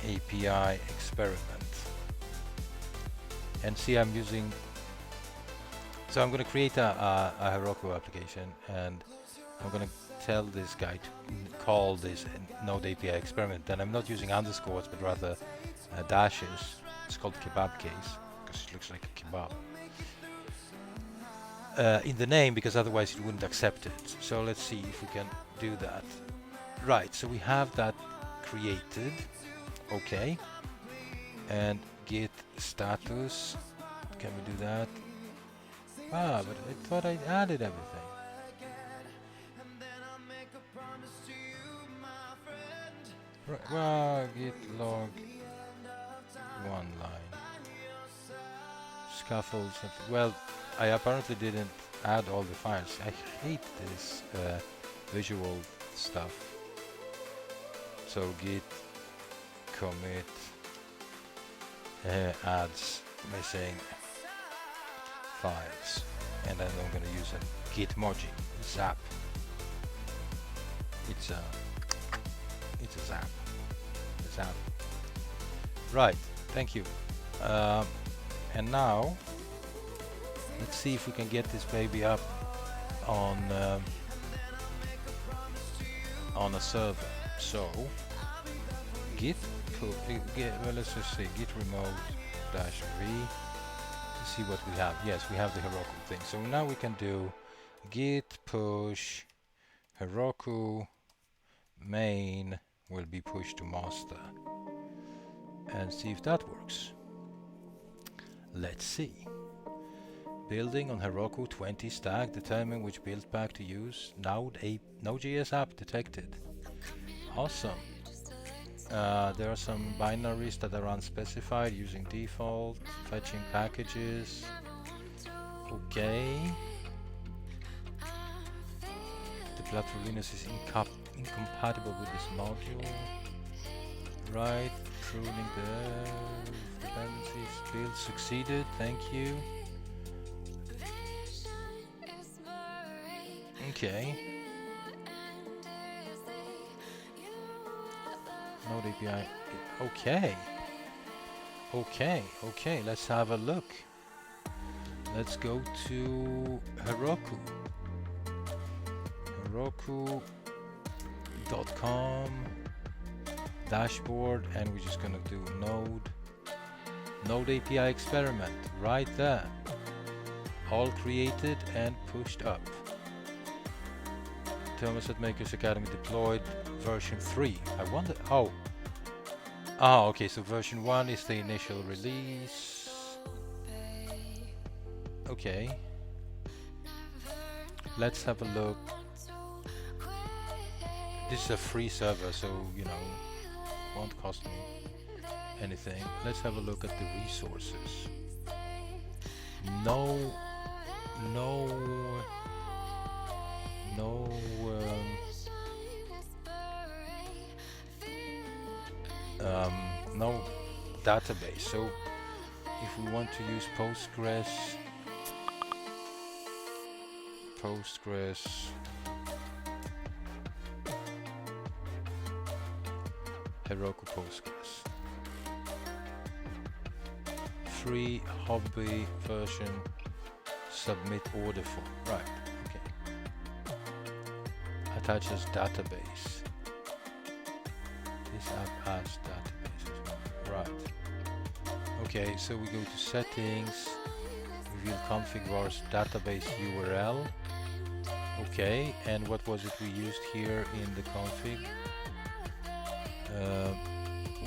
API experiment, and see I'm using, so I'm going to create a Heroku application, and I'm going to tell this guy to call this node API experiment, and I'm not using underscores but rather dashes. It's called kebab case because it looks like a kebab in the name, because otherwise it wouldn't accept it. So let's see if we can do that. Right, so we have that created. Okay, and git status, can we do that? Ah, but I thought I added everything. Right, well, git log one line. Scaffolds, well, I apparently didn't add all the files. I hate this visual stuff. So git commit adds missing files, and then I'm going to use a git moji zap It's a zap. A zap. Right. Thank you. And now let's see if we can get this baby up on a server. So git well, let's just say git remote -v to see what we have. Yes, we have the Heroku thing. So now we can do git push Heroku main will be pushed to master and see if that works. Let's see. Building on Heroku 20 stack, determine which build pack to use. Node.js app detected. Awesome. There are some binaries that are unspecified using default, fetching packages. Okay. The platform Linux is incompatible with this module. Right, pruning the dependencies. Build succeeded, thank you. Okay. Node API. Okay. Okay, let's have a look. Let's go to Heroku. Heroku.com dashboard, and we're just gonna do Node API experiment right there. All created and pushed up. Thermostat Makers Academy deployed version 3. I wonder. Oh, okay. So version 1 is the initial release. Okay. Let's have a look. This is a free server, so you know, won't cost me anything. Let's have a look at the resources. No database. So if we want to use Postgres, Heroku Postgres, free hobby version, submit order form. Right. Okay. Attaches database. This app has database as well. Right. Okay, so we go to settings, reveal config vars database URL. Okay, and what was it we used here in the config?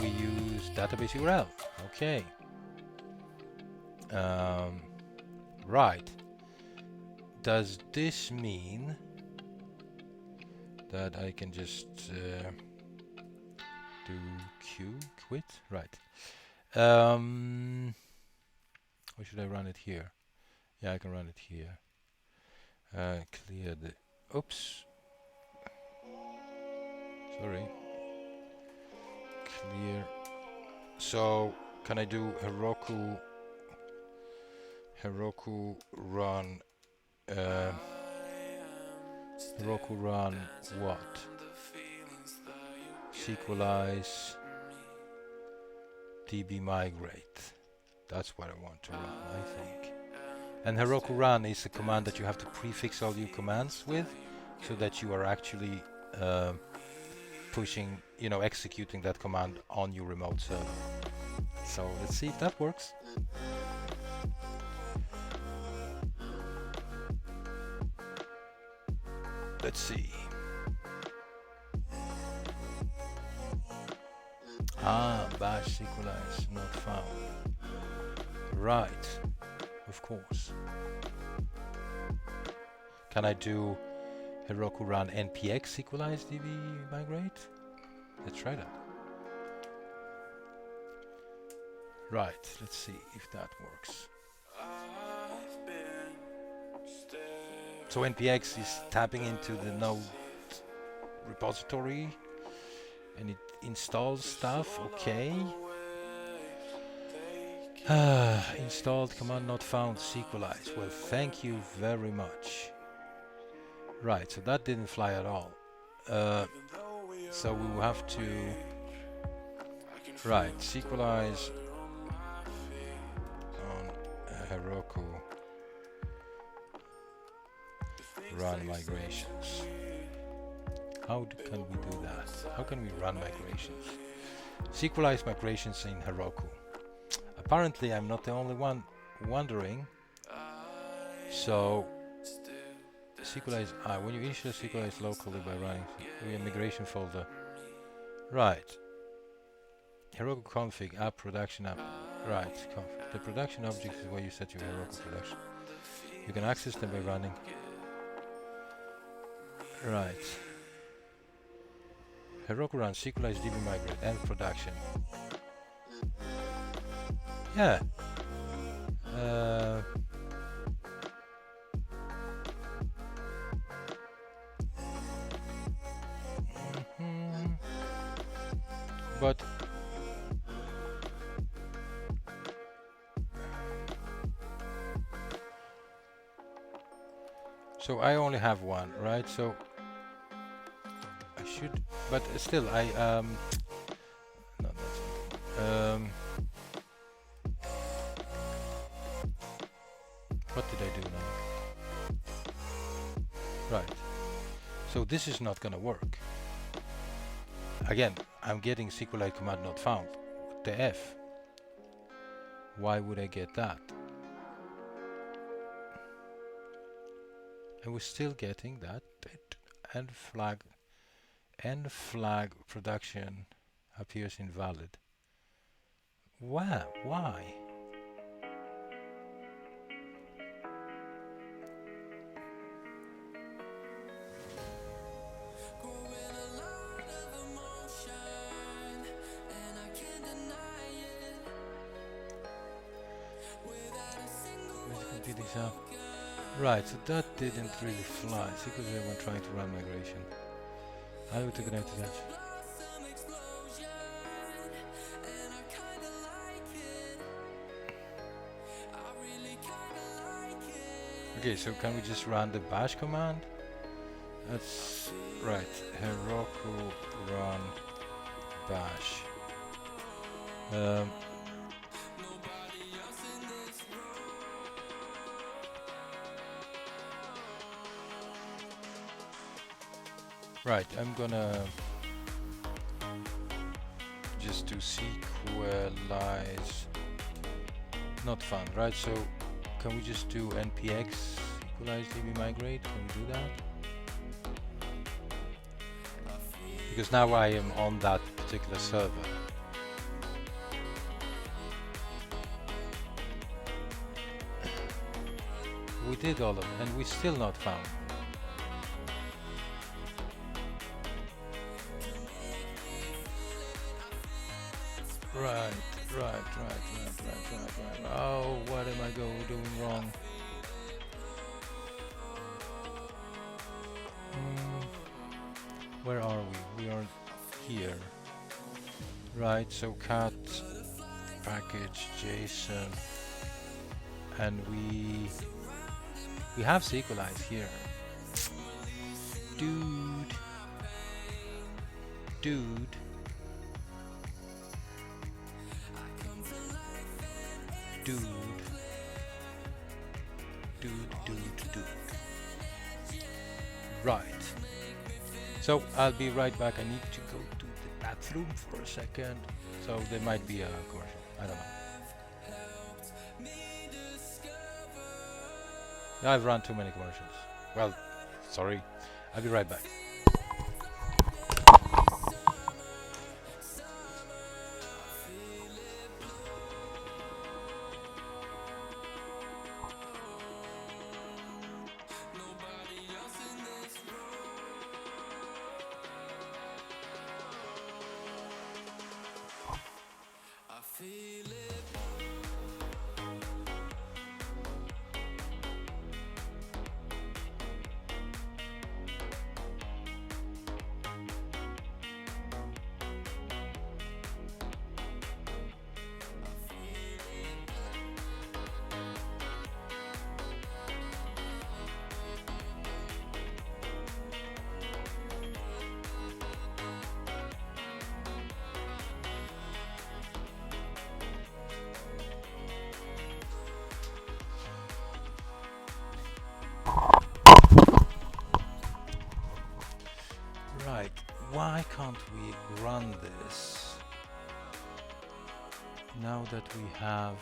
We use database URL. Okay. Right. Does this mean that I can just do quit? Right. Or should I run it here? Yeah, I can run it here. Clear the... Oops. Sorry. Clear. So, can I do Heroku run... Heroku run what? Sequelize db migrate. That's what I want to run, I think. And Heroku run is a command that you have to prefix all your commands with, so that you are actually pushing, you know, executing that command on your remote server. So let's see if that works. Let's see. Bash sequelize not found. Right, of course. Can I do Heroku run npx sequelize db migrate? Let's try that. Right, let's see if that works. So npx is tapping into the node repository and it installs stuff. Okay. Installed command not found sequelize. Well, thank you very much. Right, so that didn't fly at all. So we will have to sequelize on Heroku run migrations. How can we do that? How can we run migrations? Sequelize migrations in Heroku. Apparently I'm not the only one wondering. So sequelize, when you initially sequelize locally by running your migration folder. Right. Heroku config app production app. Right. The production object is where you set your Heroku production. You can access them by running. Right. Heroku run sequelize db migrate and production. Yeah. But so I only have one, right? So I should, but still I no, that's what did I do now? Right. So this is not gonna work. Again, I'm getting SQLite command not found. What the F? Why would I get that? And we're still getting that end flag production appears invalid. Wow, why? Right, so that didn't really fly. Because when trying to run migration. How do we take it out to that? Okay, so can we just run the bash command? That's right. Heroku run bash. Right, I'm gonna just do sequelize not found, right? So can we just do npx equalize db migrate? Can we do that? Because now I am on that particular server. We did all of it and we still not found. Right. Oh, what am I doing wrong? Where are we? We are here. Right, so cat package JSON, and we have SQLite here. Dude. Right. So I'll be right back. I need to go to the bathroom for a second. So there might be a commercial. I don't know. I've run too many commercials. Well, sorry. I'll be right back. Right, why can't we run this now that we have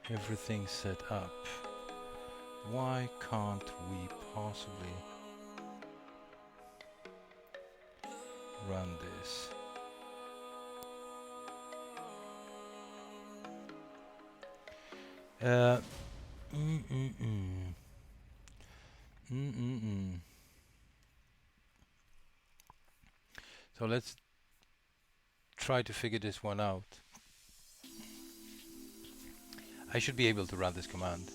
everything set up? Why can't we possibly run this? So let's try to figure this one out. I should be able to run this command.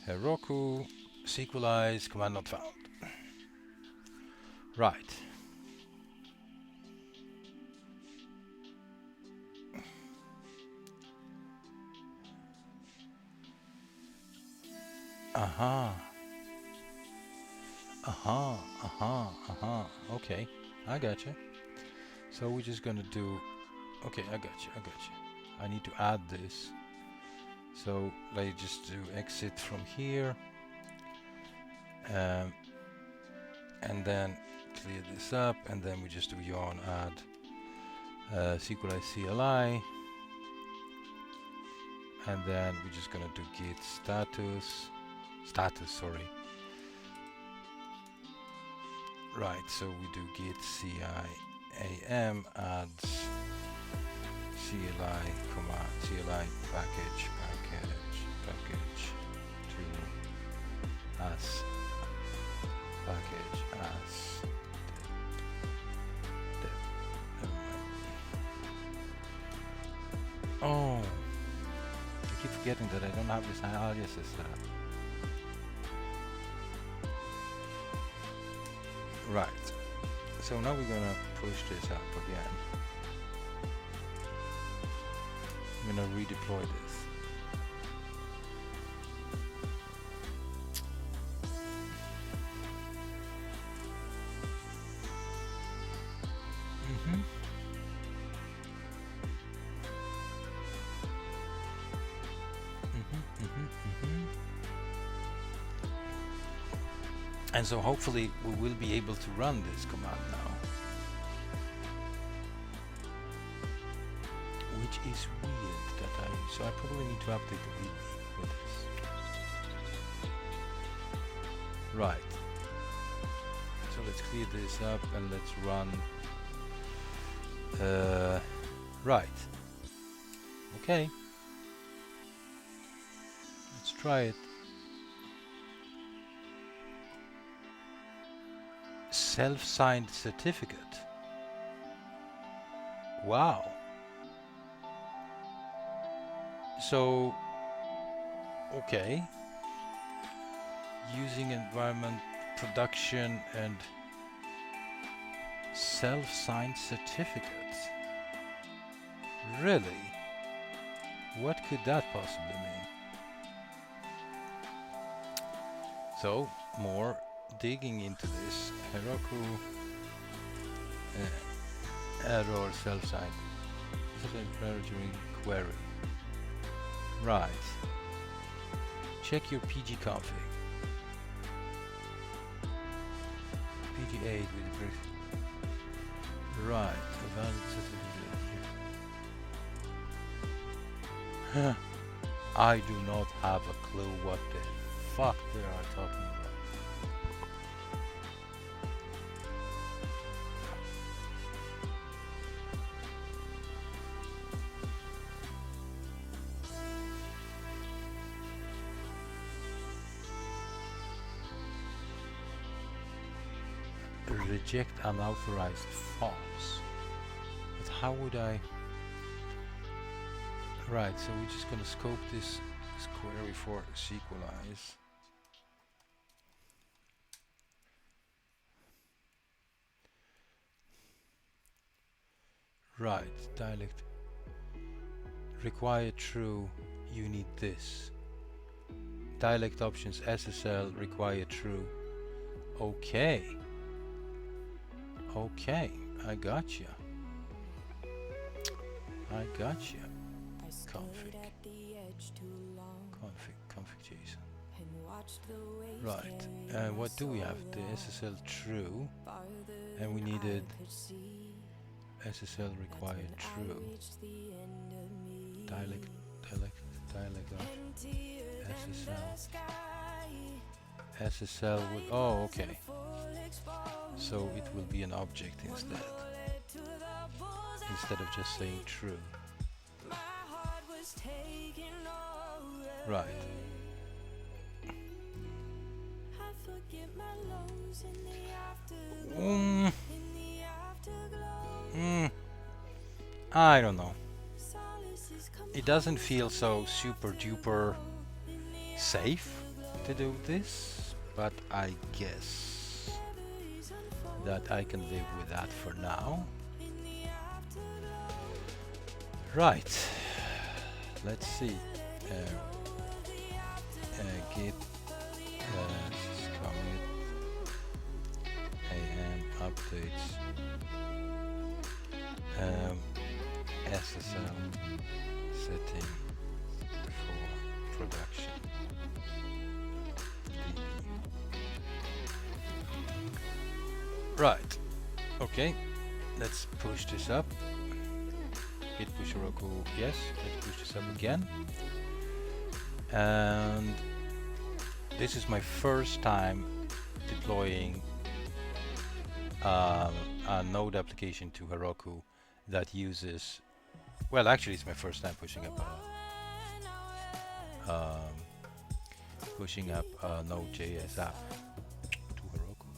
Heroku sequelize command not found. Right. Okay, I gotcha. So we're just gonna do. Okay, I gotcha. I need to add this. So let's just do exit from here, and then clear this up, and then we just do yarn add sequelize CLI, and then we're just gonna do git status. Sorry. Right, so we do git CI/am adds CLI command CLI package to as package as dev. Never mind. Oh, I keep forgetting that I don't have this aliases set up. Right, so now we're gonna push this up again. I'm gonna redeploy this. And so hopefully we will be able to run this command now. Which is weird that so I probably need to update the readme for this. Right. So let's clear this up and let's run. Right. Okay. Let's try it. Self-signed certificate. Wow. So, okay. Using environment production and self-signed certificates. Really? What could that possibly mean? So, more digging into this. Heroku error self-signed. Error during query. Right. Check your PG config. PG8 with the brief. Right. A valid certificate. I do not have a clue what the fuck they are talking about. Reject unauthorized false. But how would I? Right, so we're just gonna scope this query for sequelize. Right, dialect. Require true, you need this. Dialect options SSL require true. Okay. Okay, I gotcha. Config JSON. Right, and what do we have? The SSL true, and we needed SSL required true. Dialect dot SSL. SSL would, oh, okay. So it will be an object instead of just saying true. Right. I don't know. It doesn't feel so super duper safe to do this, but I guess that I can live with that for now. Right. Let's see. Git commit and updates SSL setting for production. Right. Okay. Let's push this up. Git push Heroku. Yes. Let's push this up again. And this is my first time deploying a Node application to Heroku that uses, well, actually it's my first time pushing up a NodeJS app to Heroku.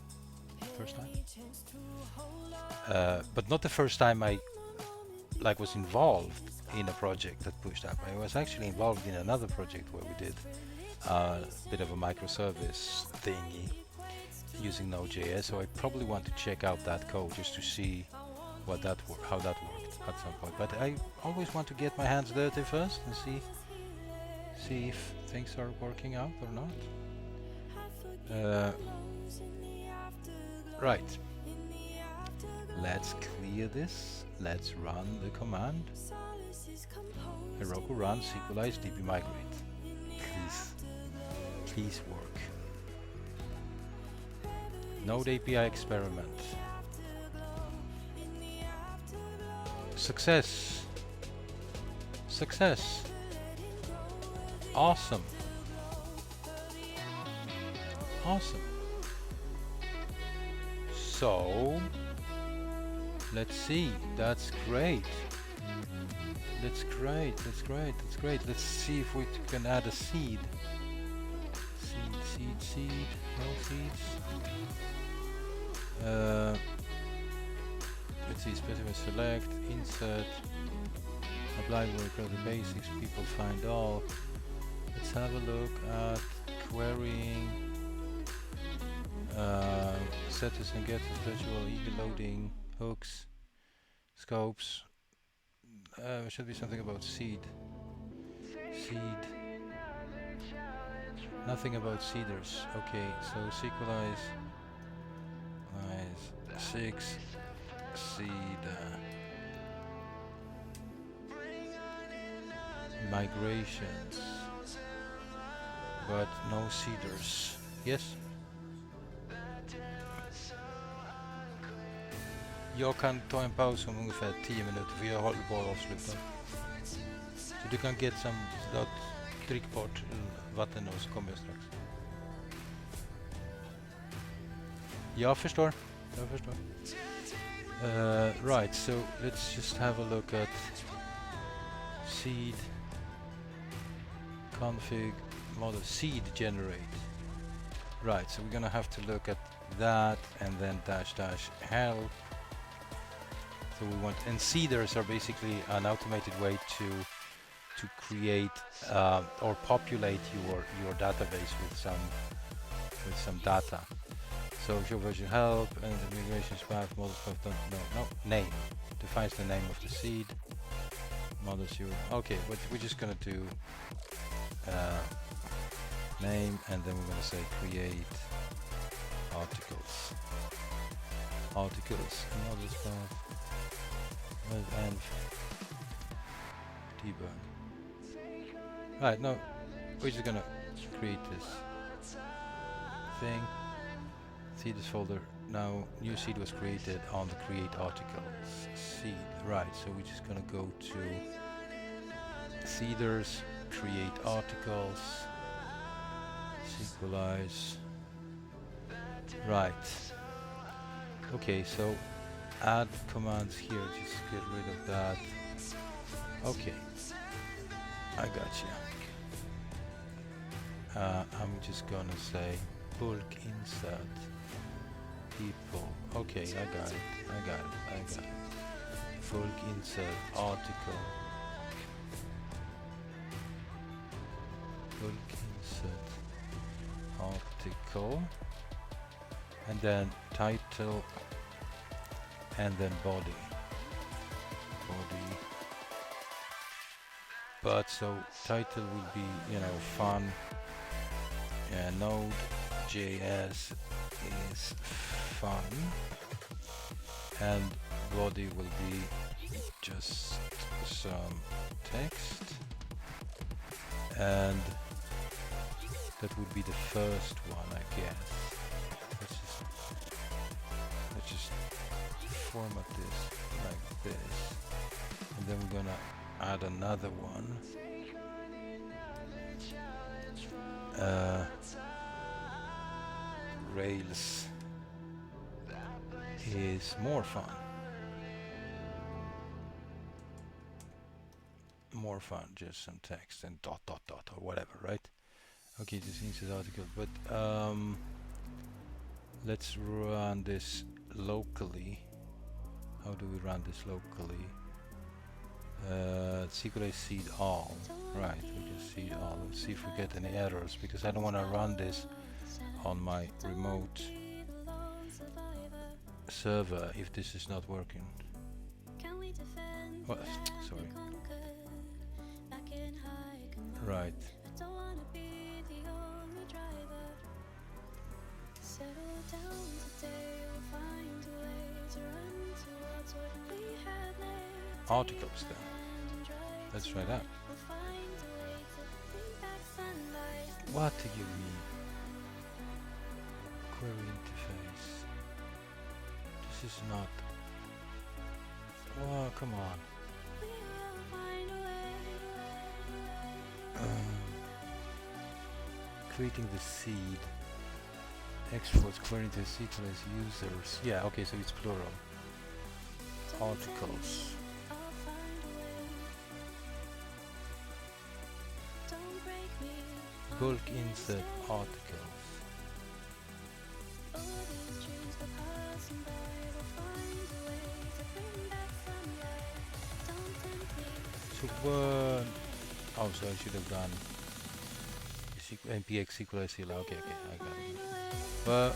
First time. But not the first time I was involved in a project that pushed up. I was actually involved in another project where we did a bit of a microservice thingy using Node.js, so I probably want to check out that code just to see how that worked at some point. But I always want to get my hands dirty first and see if things are working out or not. Right. Let's clear this. Let's run the command. Heroku run SQLize db migrate. Please work. Node API experiment. Success. Success. Awesome. Awesome. So let's see. That's great. That's great. That's great. That's great. Let's see if we can add a seed. Seed. No seeds. Let's see. Specify select. Insert. Apply worker. The basics. People find all. Let's have a look at querying. Setters and getters. Virtual eager loading. Hooks. Scopes. Should be something about seed. Nothing about seeders. Okay, so SQLize 6 seed migrations, but no seeders. Yes. Jag kan ta en paus om ungefär 10 minuter för jag håller på att avsluta. Så du kan get some drick bort vatten och så kommer jag strax. Jag förstår. Right, so let's just have a look at seed config model seed generate. Right, so we're gonna have to look at that and then dash help. So we want, and seeders are basically an automated way to create or populate your database with some data. So show version help and the migration path model stuff. No name defines the name of the seed. Models you. Okay, we're just gonna do name and then we're gonna say create articles. Models path. And debug. Right, no, we're just gonna create this thing. See this folder. Now new seed was created on the create articles seed. Right, so we're just gonna go to seeders, create articles, sequelize. Right. Okay, so add commands here, just get rid of that. Okay, I got you. I'm just gonna say bulk insert people. Okay, I got it. Bulk insert article. Bulk insert article. And then title. And then body. But so title will be, you know, fun. NodeJS is fun, and body will be just some text, and that would be the first one, I guess. Let's just format this like this, and then we're gonna add another one. Rails is more fun. More fun, just some text and dot or whatever, right? Okay, this insert article, but let's run this locally. How do we run this locally? Sequelize seed all. Right, we just seed all. Let's see if we get any errors, because I don't want to run this on my remote server if this is not working. Well, sorry. Right. Articles then. Let's try that. What do you mean? Query interface. This is not. Oh, come on. Creating the seed. Exports query into sequelize users. Yeah, okay, so it's plural. Articles. Bulk insert articles. So what? Oh, so I should have done npx sequelize CLI. Okay, I got it. But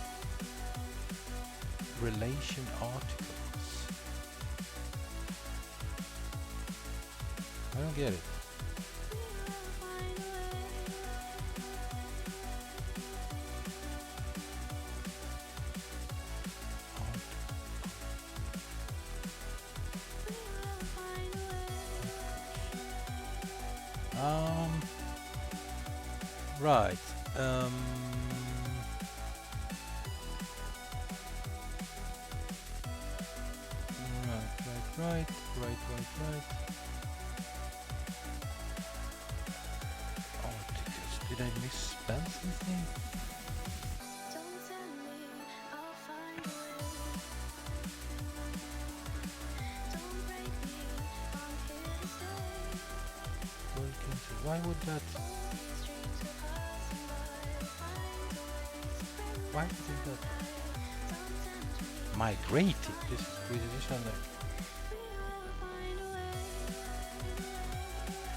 relation articles. I don't get it. Right. Right. Articles. Did I misspell something? Why would that? Why isn't that migrated? This is one like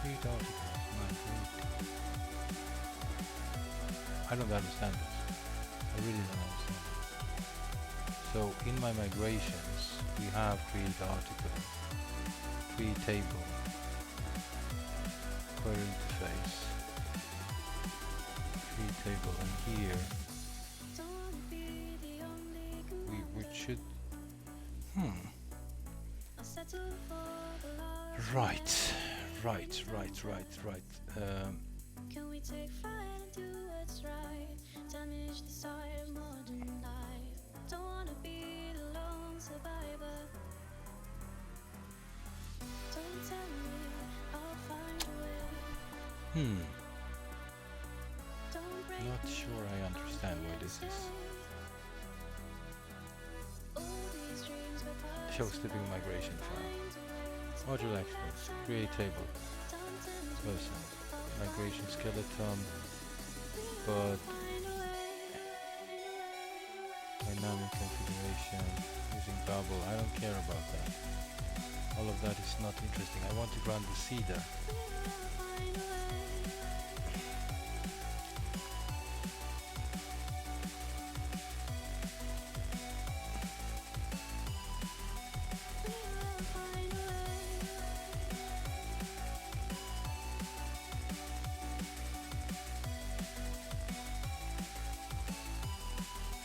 create articles, migrate. I don't understand this. I really don't understand this. So in my migrations we have create article, create table, query interface, create table, and here we should right. Can we take flight and do what's right? Damage the start of modern life. Don't wanna be the lone survivor. Don't tell me I'll find a way. Don't break Not me, sure I understand why this is. all these dreams go past. Show slipping migration file. Module exports. Create table. Person. Migration skeleton. But dynamic configuration using bubble. I don't care about that. All of that is not interesting. I want to run the seeder.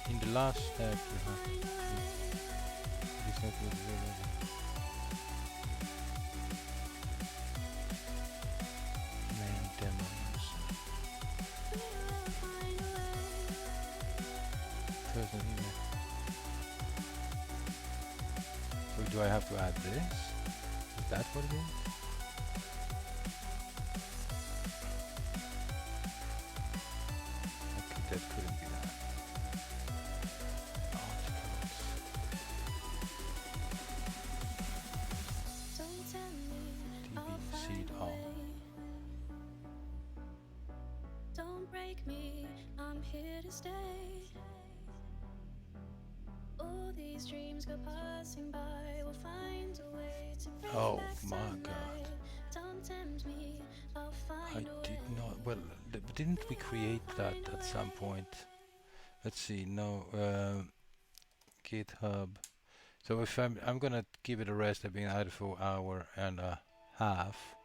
In the last step, you have to main demos. So do I have to add this? Is that what it is? Okay, that couldn't be that. Articles. DB seed all. Don't break me, I'm here to stay. All these dreams go passing by. We'll find a way to bring Oh back my sunlight. god. Don't tempt me, I'll I find a did way. not. Well, didn't we create that at some point? Let's see. No. GitHub. So if I'm gonna give it a rest. I've been out for an hour and a half.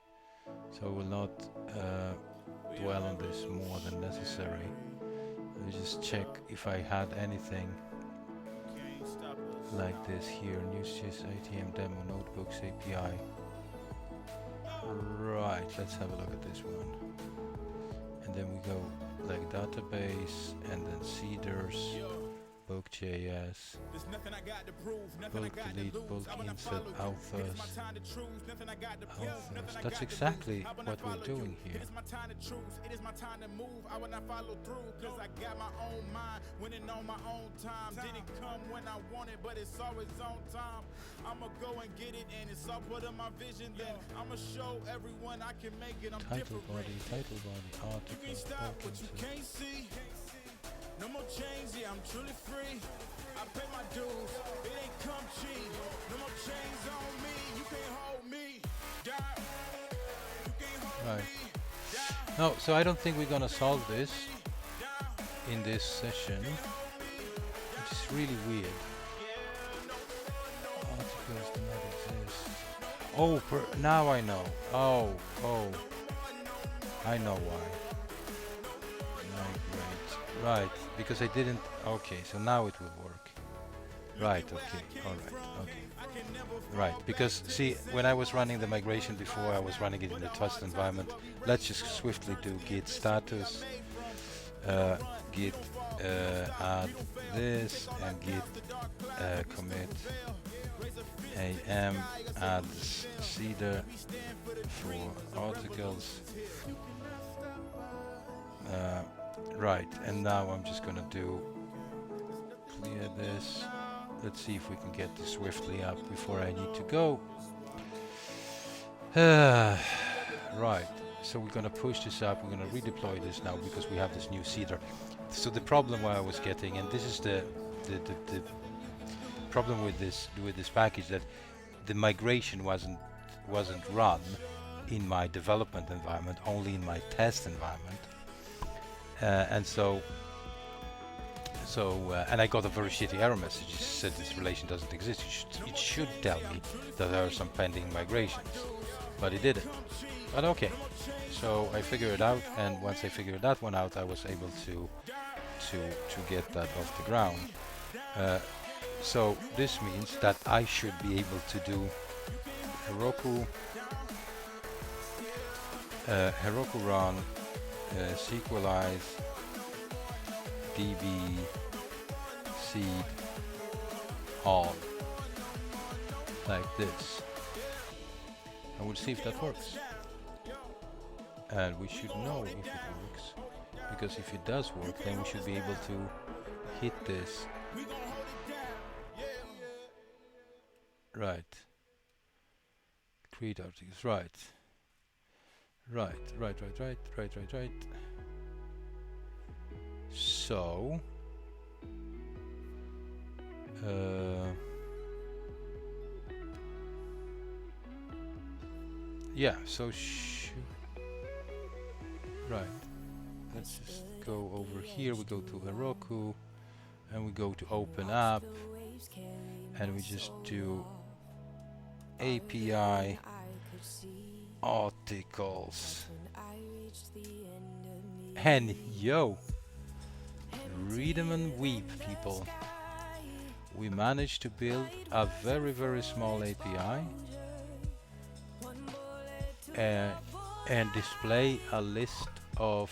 So I will not dwell on this more than necessary. Let me just check if I had anything like this here. NewsJS ATM demo notebooks API. Right, let's have a look at this one. And then we go like database and then seeders, book.js, bulk delete, bulk insert, authors. That's exactly what we're doing here. It is my time to choose. It is my time to move. I will not follow through, cause I got my own mind, winning on my own time. Didn't come when I wanted, but it's always on time. I'ma go and get it, and it's all part of my vision. Then I'ma show everyone I can make it. I'm Title different. body, You article, can't stop bulk what you insert. can't see. No more chains, yeah, I'm truly free. I pay my dues, it ain't come cheap. No more chains on me, you can't hold me down. You can't hold Right. me down. No, so I don't think we're gonna solve this in this session, which is really weird. Articles do not exist. Oh, now I know. Oh, I know why. Migrate. Right, because I didn't. Okay, so now it will work. Right. Okay. All right. Okay. Right, because see, when I was running the migration before, I was running it in the test environment. Let's just swiftly do git status, git add this, and git commit am add seeder for articles. Right, and now I'm just gonna do clear this. Let's see if we can get this swiftly up before I need to go. Right, so we're gonna push this up. We're gonna redeploy this now because we have this new seeder. So the problem where I was getting, and this is the problem with this package, that the migration wasn't run in my development environment, only in my test environment, and so and I got a very shitty error message. It said this relation doesn't exist. It should tell me that there are some pending migrations, but it didn't. But okay, so I figured it out, and once I figured that one out, I was able to get that off the ground. So this means that I should be able to do Heroku run sequelize db seed all like this, and we'll see if that works. And we should know if it works, because if it does work, then we should be able to hit this. Right. Create articles. Right. Right. So, yeah. So, right. Let's just go over here. We go to Heroku, and we go to Open App, and we just do API articles. And yo, read them and weep, people. We managed to build a very, very small API and display a list of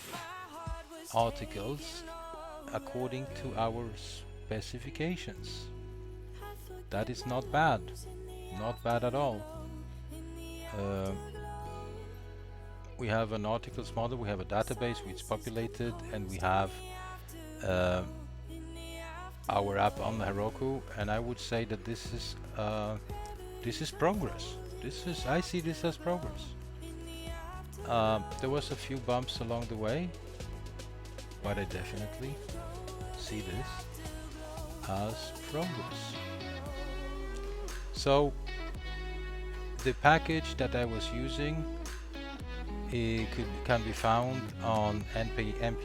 articles according to our specifications. That is not bad. Not bad at all. We have an articles model, we have a database which is populated, and we have our app on the Heroku, and I would say that this is progress. I see this as progress. There was a few bumps along the way, but I definitely see this as progress. So the package that I was using, it can be found on npmjs.com.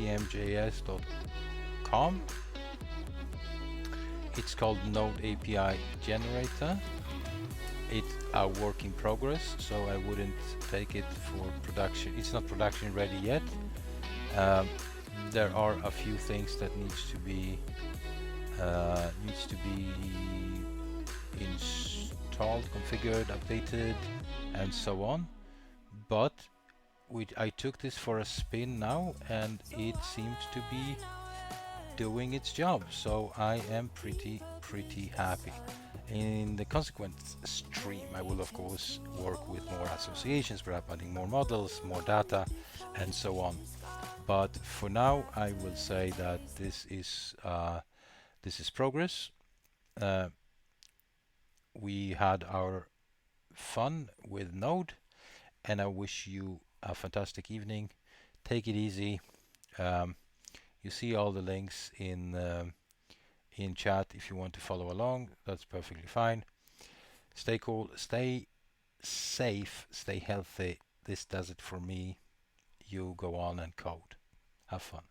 It's called Node API Generator. It's a work in progress, so I wouldn't take it for production. It's not production ready yet. There are a few things that needs to be installed, configured, updated, and so on. But I took this for a spin now, and it seems to be doing its job. So I am pretty happy. In the consequent stream, I will of course work with more associations, perhaps adding more models, more data, and so on. But for now, I will say that this is progress. We had our fun with Node, and I wish you a fantastic evening. Take it easy. You see all the links in chat if you want to follow along. That's perfectly fine. Stay cool, stay safe, stay healthy. This does it for me. You go on and code. Have fun.